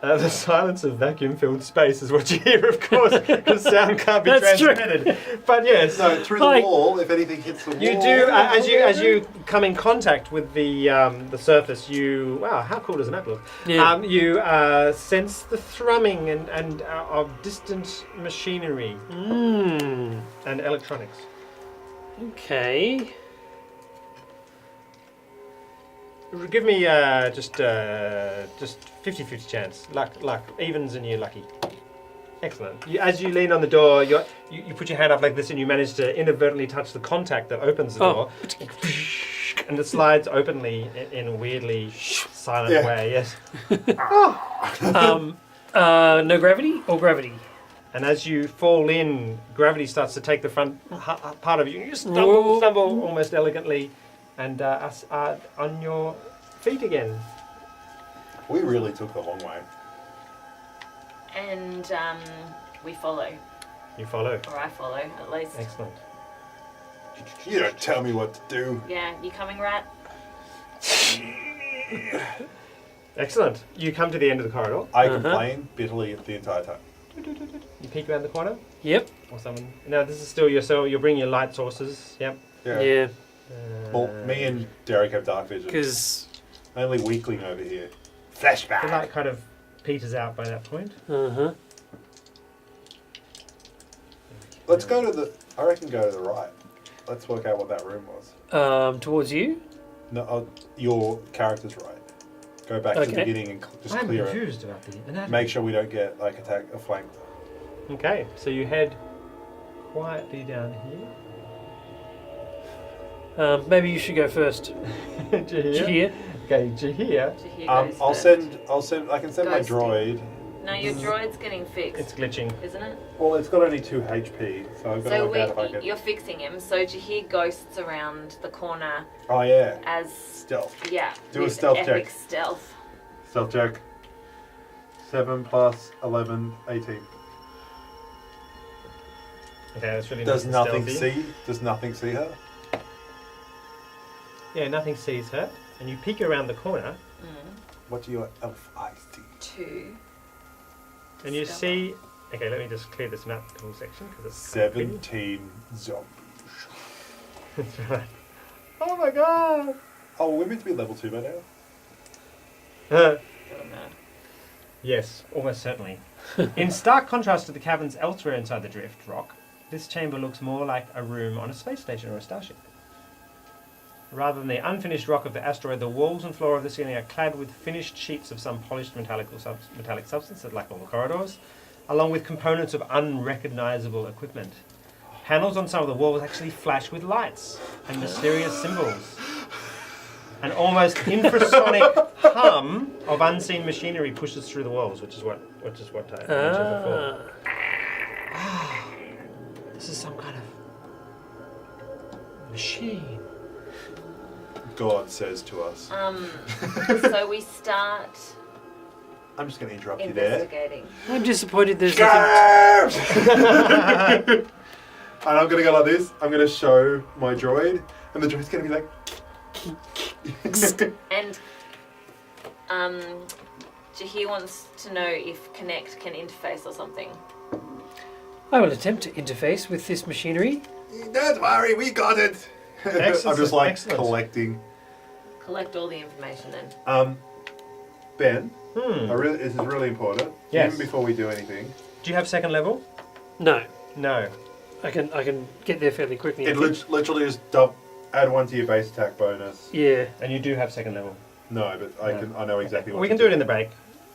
The silence of vacuum-filled space is what you hear, of course, because sound can't be That's true. transmitted. But yes, No, through the Like- wall, if anything hits the wall. you do as you come in contact with the surface. You how cool does that look? Yeah. You sense the thrumming and of distant machinery Hmm. and electronics. Okay. Give me just 50-50 chance. Luck. Evens and you're lucky. Excellent. As you lean on the door, you put your hand up like this and you manage to inadvertently touch the contact that opens the door. And it slides openly in a weirdly silent Yeah. way, yes. No gravity or gravity? And as you fall in, gravity starts to take the front part of you. You just Whoa. stumble almost elegantly and are on your feet again. We really took the long way. And we follow, You follow. or I follow at least. Excellent. You don't tell me what to do. Yeah, you coming, Rat? Excellent. You come to the end of the corridor. I complain bitterly the entire time. You peek around the corner. Yep. Or someone. No, this is still yourself. You're bringing your light sources. Yep. Yeah. Well, me and Derek have dark vision. Because. Only weakling over here. The Flashback. light kind of peters out by that point. Let's go to the. I reckon go to the right. Let's work out what that room was. Towards you. No, your character's right. Go back to the beginning and just I'm clear it. confused about the anatomy. Make sure we don't get like attacked or flanked. Okay, so you head quietly down here. Maybe you should go first. Jahir. Okay, Jahir. Jahir goes I'll first. send. I can send my Ghosty. droid. No, your droid's getting fixed, It's glitching. isn't it? Well, it's got only 2 HP, so I've got to So work out if I can. you're fixing him. So Jahir ghosts around the corner Oh yeah. as Stealth. yeah. Do a with stealth epic check. Stealth. Stealth check. 7 plus 11, 18. Okay, that's really Does nice and nothing stealthy. see? Does nothing see her? Yeah, nothing sees her. And you peek around the corner What do your elf eyes see? 2. and you Stealth. see. Okay, let me just clear this map whole section because it's 17 zombies. That's right. Oh my god! Oh, we're meant to be level 2 by now. Oh, no. Yes, almost certainly. In stark contrast to the caverns elsewhere inside the drift rock, this chamber looks more like a room on a space station or a starship. Rather than the unfinished rock of the asteroid, the walls and floor of the ceiling are clad with finished sheets of some polished metallic substance, like all the corridors, along with components of unrecognizable equipment. Panels on some of the walls actually flash with lights and mysterious symbols. An almost infrasonic hum of unseen machinery pushes through the walls, which is what I mentioned before. This is some kind of machine. God says to us. So we start I'm just going to interrupt you there. investigating. I'm disappointed there's nothing. And I'm going to go like this. I'm going to show my droid, and the droid's going to be like. And Jahir wants to know if Connect can interface or something. I will attempt to interface with this machinery. Don't worry, we got it. Excellent, I'm just like excellent. collecting. Collect all the information then. Ben, this is really important. Yes. Even before we do anything, Do you have second level? No, No. I can get there fairly quickly. I it think. literally just add 1 to your base attack bonus. Yeah. And you do have second level. No, but I know exactly what. We to can do it in the break.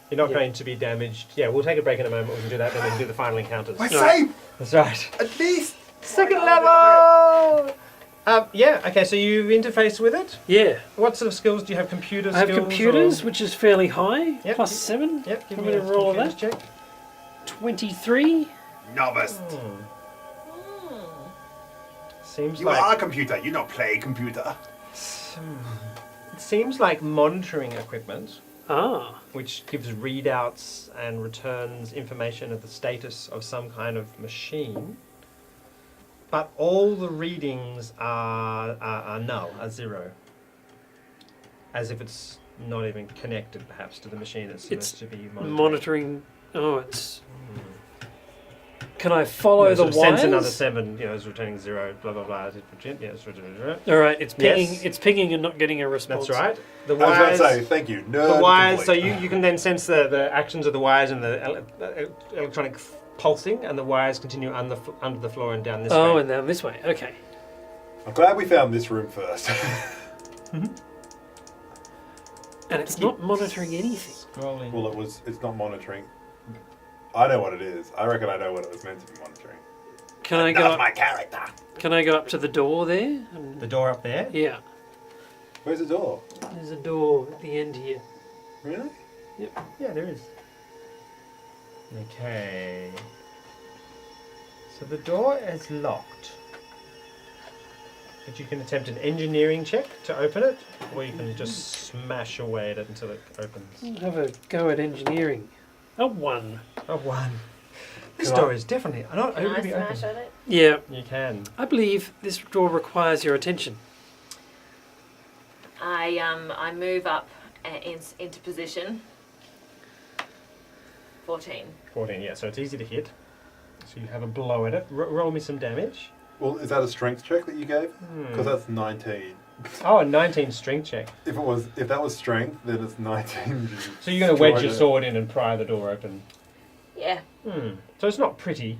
You're not Yeah. going to be damaged. Yeah, we'll take a break in a moment. We can do that, then we can do the final encounters. We're safe. That's right. At least. Second level! Yeah, okay, so you interface with it. Yeah. What sort of skills do you have? Computer I have skills? computers, or- which is fairly high. Yep. Plus 7. Yep, give I'm me going a to roll computers that. check. 23. Novice. Seems You like are a computer. You don't play computer. it seems like monitoring equipment, Ah. which gives readouts and returns information of the status of some kind of machine. But all the readings are null, are zero. As if it's not even connected, perhaps, to the machine it's supposed to be monitoring. Monitoring. Oh, it's. Can I follow the sort of sends another wires? 7, it's returning 0, blah, blah, blah. Yes, All right, it's pinging. Yes. It's pinging and not getting a response. that's right. The I was about wires, to say, thank you. Nerd the wires, so complete. you can then sense the actions of the wires and the electronic pulsing, and the wires continue under the floor and down this Oh, way. and down this way. Okay. I'm glad we found this room first. And it's not monitoring anything. Scrolling. Well, it's not monitoring. I know what it is. I reckon I know what it was meant to be monitoring. Can I go? That's Up, my character. can I go up to the door there? And- The door up there? yeah. Where's the door? There's a door at the end here. Really? Yeah, there is. Okay. So the door is locked. But you can attempt an engineering check to open it, or you can just smash away at it until it opens. Have a go at engineering. A 1. A 1. This door is definitely not Can I overly smash open. at it? Yeah. You can. I believe this door requires your attention. I move up into position. 14. 14, yeah, so it's easy to hit. So you have a blow at it. Roll me some damage. Well, is that a strength check that you gave? Because that's 19. Oh, a 19 strength check. If that was strength, then it's 19. So you're going to wedge your sword in and pry the door open. Yeah. So it's not pretty,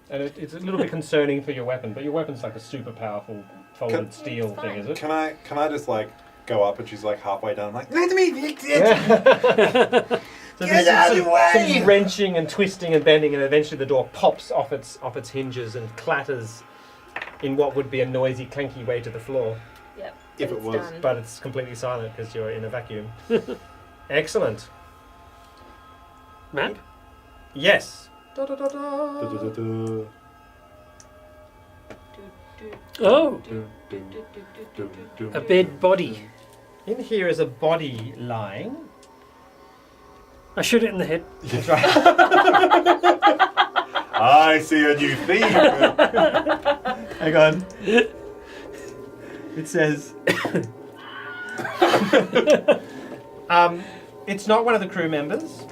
and it's a little bit concerning for your weapon, but your weapon's like a super powerful folded steel It's thing, fine. is it? Can I just like go up and she's like halfway down, like, let me fix it. So Get there's out of the way! some wrenching and twisting and bending, and eventually the door pops off its hinges and clatters in what would be a noisy, clanky way to the floor. Yep. If but it it's was. done. But it's completely silent because you're in a vacuum. Excellent. Map? Yes. Du-du-du-du. Oh, Du-du-du-du. a bed body. In here is a body lying. Oh, I shoot it in the head. That's right. I see a new theme. Hang on. It says. It's not one of the crew members.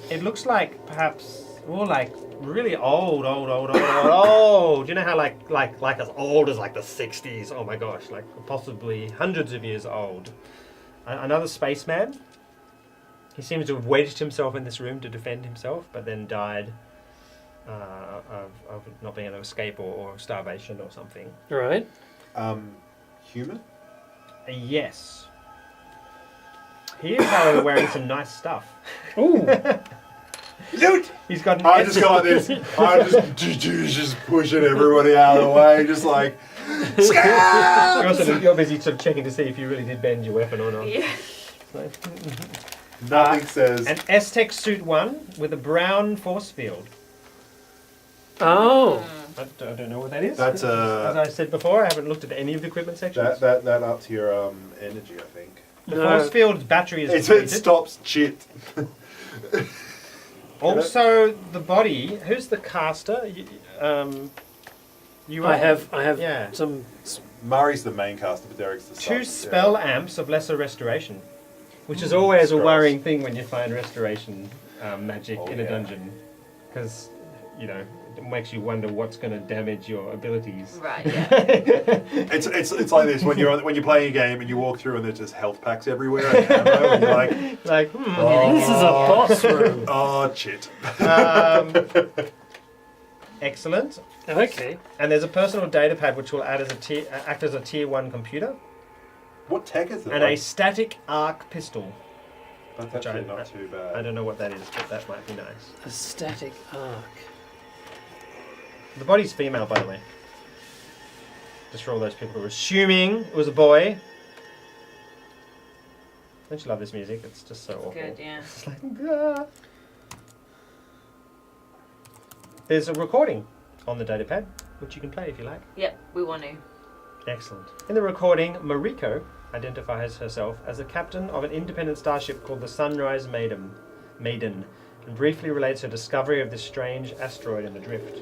It looks like perhaps more like really old. Do you know how like as old as like the 60s? Oh my gosh, like possibly hundreds of years old. Another spaceman. He seems to have wedged himself in this room to defend himself, but then died of not being able to escape or starvation or something. Right. Human? Yes. He is, however, wearing some nice stuff. Ooh. Loot! He's got an I just got this. I just pushing everybody out of the way, just like, You're busy sort of checking to see if you really did bend your weapon or not. Yeah. So- nothing says. An Aztec Suit 1 with a brown force field. Oh. I don't know what that is. That's As I said before, I haven't looked at any of the equipment sections. that up to your energy, I think. The No. force field's battery is It depleted. stops shit. Also, the body. Who's the caster? You I are? have Yeah. some. Murray's the main caster, but Derek's the Two sub, spell amps of lesser restoration, which is always a Scrolls. worrying thing when you find restoration magic Oh, in a yeah. dungeon, because it makes you wonder what's going to damage your abilities. Right, yeah. It's like this when you're playing a game and you walk through and there's just health packs everywhere and ammo and you're like, Like, This is a boss room. oh shit. Excellent. Okay. And there's a personal data pad which will act as a tier 1 computer, What tech is it? and a static arc pistol. That's which actually not too bad. I don't know what that is, but that might be nice. A static arc. The body's female, by the way. Just for all those people who are assuming it was a boy. Don't you love this music? It's just so awful. Good, yeah. It's like, ah. There's a recording on the datapad, which you can play if you like. Yep, we want to. Excellent. In the recording, Mariko identifies herself as the captain of an independent starship called the Sunrise Maiden, and briefly relates her discovery of this strange asteroid in the drift.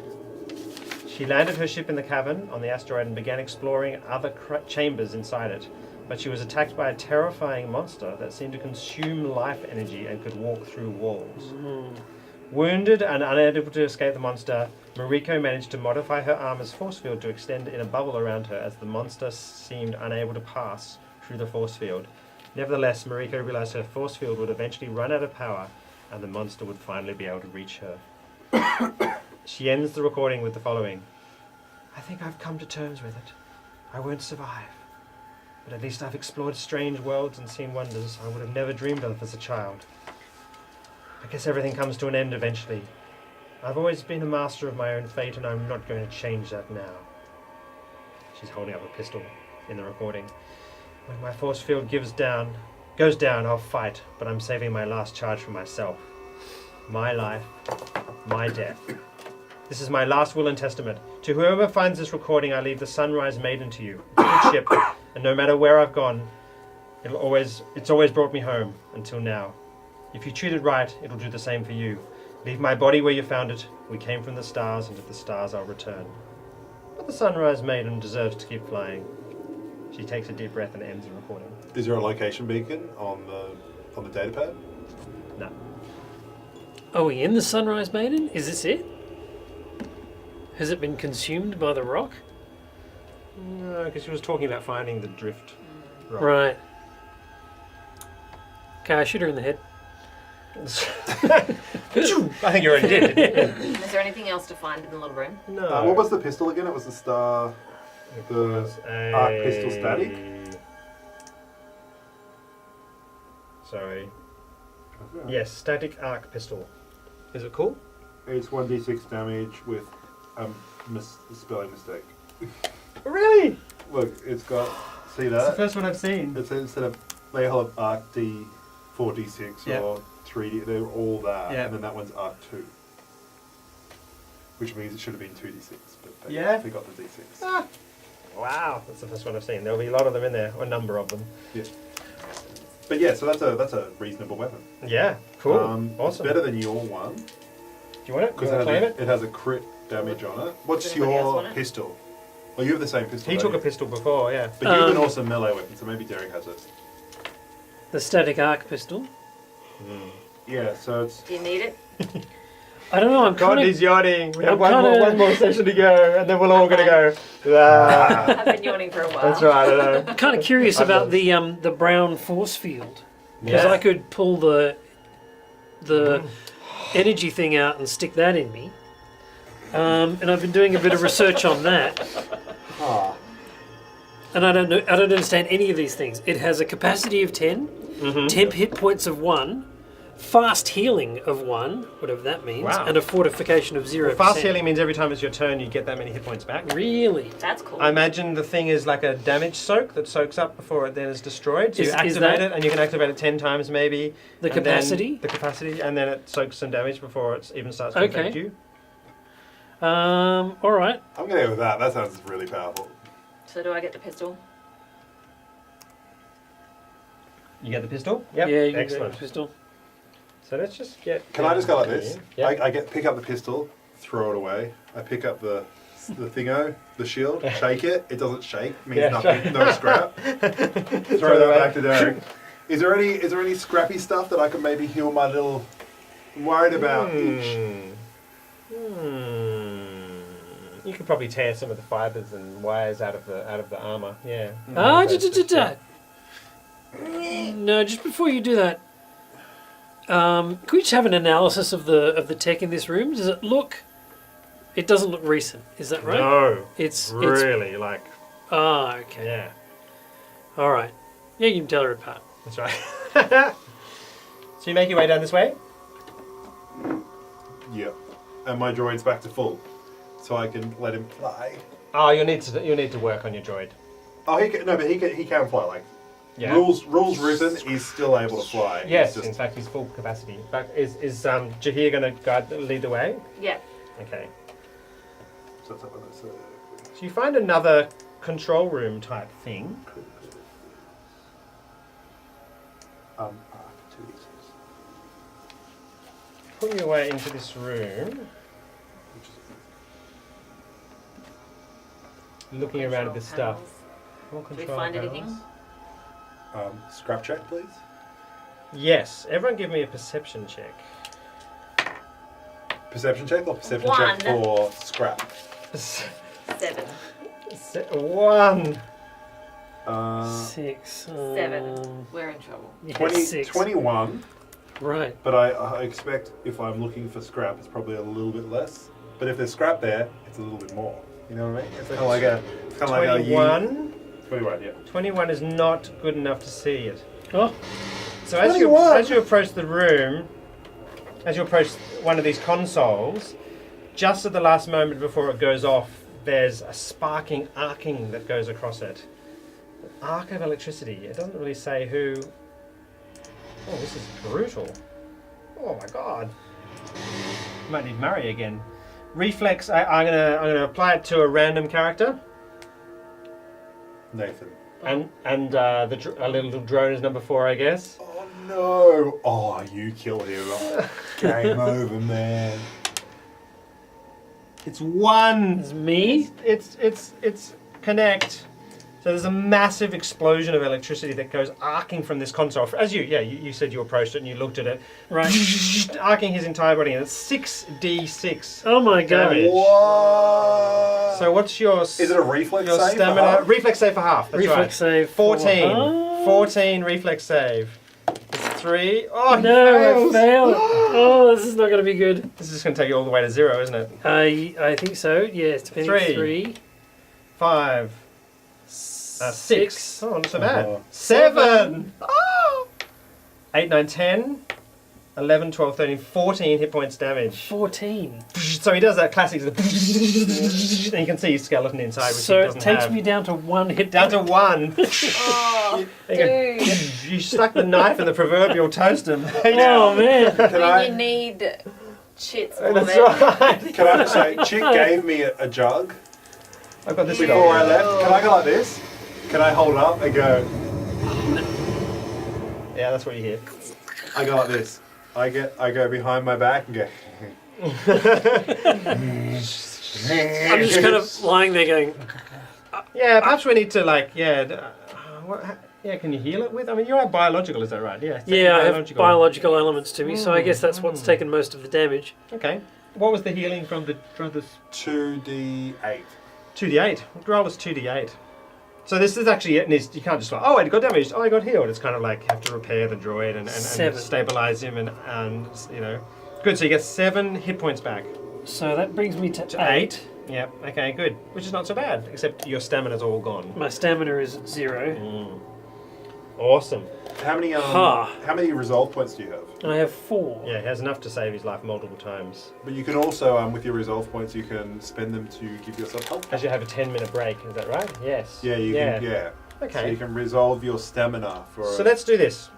She landed her ship in the cavern on the asteroid and began exploring other chambers inside it, but she was attacked by a terrifying monster that seemed to consume life energy and could walk through walls. Wounded and unable to escape the monster, Mariko managed to modify her armor's force field to extend in a bubble around her as the monster seemed unable to pass through the force field. Nevertheless, Mariko realized her force field would eventually run out of power and the monster would finally be able to reach her. She ends the recording with the following. I think I've come to terms with it. I won't survive. But at least I've explored strange worlds and seen wonders I would have never dreamed of as a child. I guess everything comes to an end eventually. I've always been a master of my own fate, and I'm not going to change that now. She's holding up a pistol in the recording. When my force field goes down, I'll fight, but I'm saving my last charge for myself. My life, my death. This is my last will and testament. To whoever finds this recording, I leave the Sunrise Maiden to you. It's a good ship, and no matter where I've gone, it's always brought me home until now. If you treat it right, it'll do the same for you. Leave my body where you found it. We came from the stars, and to the stars I'll return. But the Sunrise Maiden deserves to keep flying. She takes a deep breath and ends the recording. Is there a location beacon on the data pad? No. Are we in the Sunrise Maiden? Is this it? Has it been consumed by the rock? No, because she was talking about finding the drift. Rock. Right. Okay, I shoot her in the head. I think you already did. Didn't you? Is there anything else to find in the little room? No. What was the pistol again? It was the Star... The arc pistol static? Sorry. Yes, static arc pistol. Is it cool? It's 1d6 damage with a spelling mistake. Really? Look, it's got... See It's the that? first one I've seen. It's instead of... They all have arc D 4d6 Yeah. or 3d... They're all that. Yeah. And then that one's arc 2. Which means it should have been 2d6. But they Yeah. forgot the d6. Ah. Wow, that's the first one I've seen. There'll be a lot of them in there, or a number of them. Yeah. But yeah, so that's a reasonable weapon. Yeah, cool. It's Awesome. better than your one. Do you want it? Because You want to claim it? it has a crit damage on it. What's Does anybody else your want it? pistol? Well, you have the same pistol. He don't took a you? pistol before, yeah. But you have an Um, awesome melee weapon, so maybe Derek has it. The static arc pistol. Yeah, so it's... Do you need it? I don't know, I'm God, kind he's of... yawning. We have I'm one more session to go, and then we're all going to go. Ah. I've been yawning for a while. That's right, I know. kind of curious I've about done- the brown force field. Because Yeah. I could pull the energy thing out and stick that in me. And I've been doing a bit of research on that. Ah. And I don't understand any of these things. It has a capacity of 10, temp hit points of 1, fast healing of 1, whatever that means, Wow. and a fortification of 0%. Fast healing means every time it's your turn, you get that many hit points back. Really? That's cool. I imagine the thing is like a damage soak that soaks up before it then is destroyed. So you Is activate that- it, and you can activate it 10 times maybe. The and then capacity? The capacity, and then it soaks some damage before it even starts to affect Okay. you. All right. I'm going to go with that. That sounds really powerful. So do I get the pistol? You get the pistol? Yep. Yeah, you can Excellent. get a pistol. So let's just get... Can I just go like this? Yep. I pick up the pistol, throw it away. I pick up the thingo, the shield, shake it. It doesn't shake. Means Yeah, nothing. No scrap. Throw that back to Derek. Is there any scrappy stuff that I can maybe heal my little... I'm worried about each. You could probably tear some of the fibers and wires out of the armor. Yeah. Ah, That's just- No, just before you do that, could we just have an analysis of the tech in this room? Does it look? It doesn't look recent. Is that right? No. It's Really, like, okay. yeah. All right. Yeah, you can tell her apart. That's right. So you make your way down this way? Yep. And my droid's back to full, so I can let him fly. Oh, you'll need to work on your droid. Oh, he can fly. Like Yeah. rules written, he's still able to fly. He's Yes, just- in fact, he's full capacity. But is Jahir going to lead the way? Yeah. Okay. So that's what that's, So you find another control room type thing. 2d6. Putting your way into this room, looking around at this stuff. More Do we control find panels. anything? Scrap check, please. Yes. Everyone give me a perception check. Perception check or perception One. check for scrap? 7. 1. 6. 7. We're in trouble. Yeah, 20, 6. 21, Right. but I expect if I'm looking for scrap, it's probably a little bit less. But if there's scrap there, it's a little bit more. You know what I mean? It's kind of like a 21. 21, yeah. 21 is not good enough to see it. Oh, So 21? as you approach the room, as you approach one of these consoles, just at the last moment before it goes off, there's a sparking arcing that goes across it. An arc of electricity. It doesn't really say who. Oh, this is brutal. Oh my god. Might need Murray again. Reflex. I'm gonna apply it to a random character, Nathan. and a little drone is number 4, I guess. Oh no! Oh, you kill him. Game over, man. It's 1. It's me? It's connect. So there's a massive explosion of electricity that goes arcing from this console. As you said you approached it and you looked at it. Right. Arcing his entire body, and it's 6d6. Oh my god. damage. What? So what's your... Is it a reflex your save? stamina? for half? Reflex save for half. That's Reflex right. save. 14. Oh. 14 reflex save. It's 3. Oh, he No, I fails. failed. Oh, this is not going to be good. This is just going to take you all the way to 0, isn't it? I think so. Yes, depending. 3. 5. 6. Oh, not so bad. Oh. 7. Oh. 8, 9, 10. 11, 12, 13, 14 hit points damage. 14. So he does that classic, and you can see his skeleton inside, which So he it doesn't takes have. me down to 1 hit Down to 1. Oh, There you go. dude. You stuck the knife in the proverbial toaster. Oh man. When you need shits more That's than... right. Can I say, Chick gave me a jug I've got this before I dog. left. Can I go like this? Can I hold up and go? Yeah, that's what you hear. I go like this. I go behind my back and go. I'm just kind of lying there going, Yeah, perhaps we need to can you heal it with? I mean, you are biological, is that right? Yeah. yeah, I have biological. biological elements to me, so I guess that's what's taken most of the damage. Okay. What was the healing from this 2d8. 2d8? Roll is 2d8. So this is actually it. You can't just like, oh, I got damaged. Oh, I got healed. It's kind of like you have to repair the droid and 7. stabilize him and you know. Good. So you get 7 hit points back. So that brings me to 8. Yep. Okay. Good. Which is not so bad, except your stamina's all gone. My stamina is at 0. Awesome. How many Ha. how many resolve points do you have? I have 4. Yeah, he has enough to save his life multiple times. But you can also, with your resolve points, you can spend them to give yourself health. As you have a 10-minute break, is that right? Yes. Yeah, you can. Yeah. Okay. So you can resolve your stamina for. So let's do this.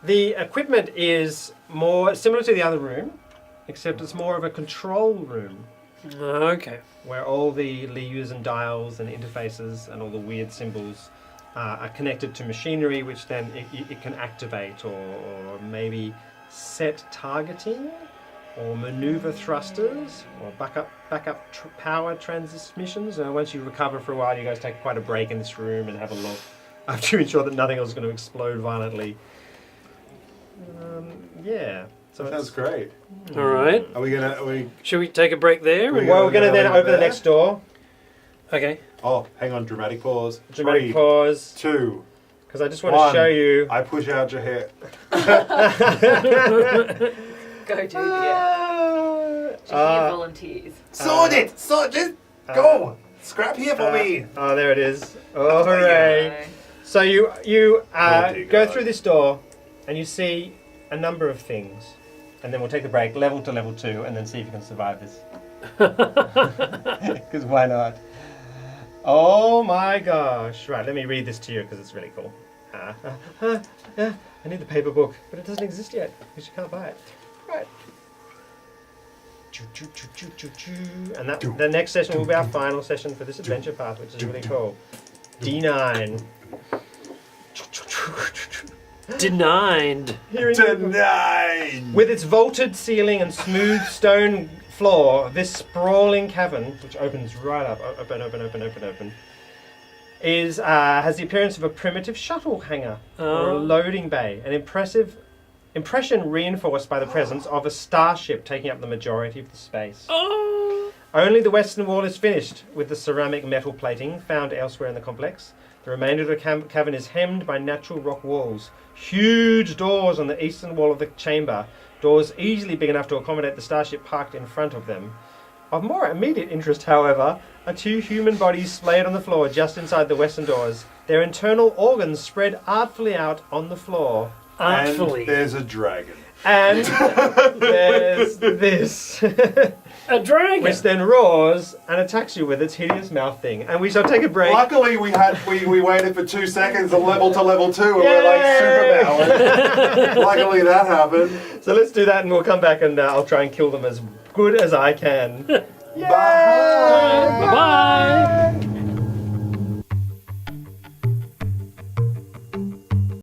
The equipment is more similar to the other room, except it's more of a control room Okay. where all the levers and dials and interfaces and all the weird symbols are connected to machinery, which then it can activate or maybe set targeting or maneuver thrusters or backup power transmissions. Once you recover for a while, you guys take quite a break in this room and have a look to ensure that nothing else is going to explode violently. Yeah. So That sounds great. All right. Are we gonna? Should we take a break there? We- Well, we're going to then Over open the there? next door. Okay. Oh, hang on. Dramatic pause. Dramatic 3, pause. 2, Because I just want to 1. show you. I push out your hair. Go, dude, yeah. Did you hear volunteers? Sword it! Sword it! Go! Scrap here for me! Oh, there it is. Oh, hooray. So you Oh, dear go God. through this door and you see a number of things. And then we'll take the break, level to level 2, and then see if you can survive this. Because why not? Oh my gosh. Right, let me read this to you because it's really cool. I need the paper book, but it doesn't exist yet because you can't buy it. Right. And the next session will be our final session for this adventure path, which is really cool. D9. Denied. Denied! With its vaulted ceiling and smooth stone floor, this sprawling cavern, which opens right up, open, has the appearance of a primitive shuttle hangar or a loading bay. An impression reinforced by the presence of a starship taking up the majority of the space. Oh. Only the western wall is finished with the ceramic metal plating found elsewhere in the complex. The remainder of the cavern is hemmed by natural rock walls. Huge doors on the eastern wall of the chamber. Doors easily big enough to accommodate the starship parked in front of them. Of more immediate interest, however, are 2 human bodies splayed on the floor just inside the western doors. Their internal organs spread artfully out on the floor. Artfully. And there's a dragon. And there's this, A dragon. which then roars and attacks you with its hideous mouth thing. And we shall take a break. Luckily, we waited for 2 seconds of level to level 2, and we're Yay! like superpowered. Luckily, that happened. So let's do that and we'll come back and I'll try and kill them as good as I can. Bye.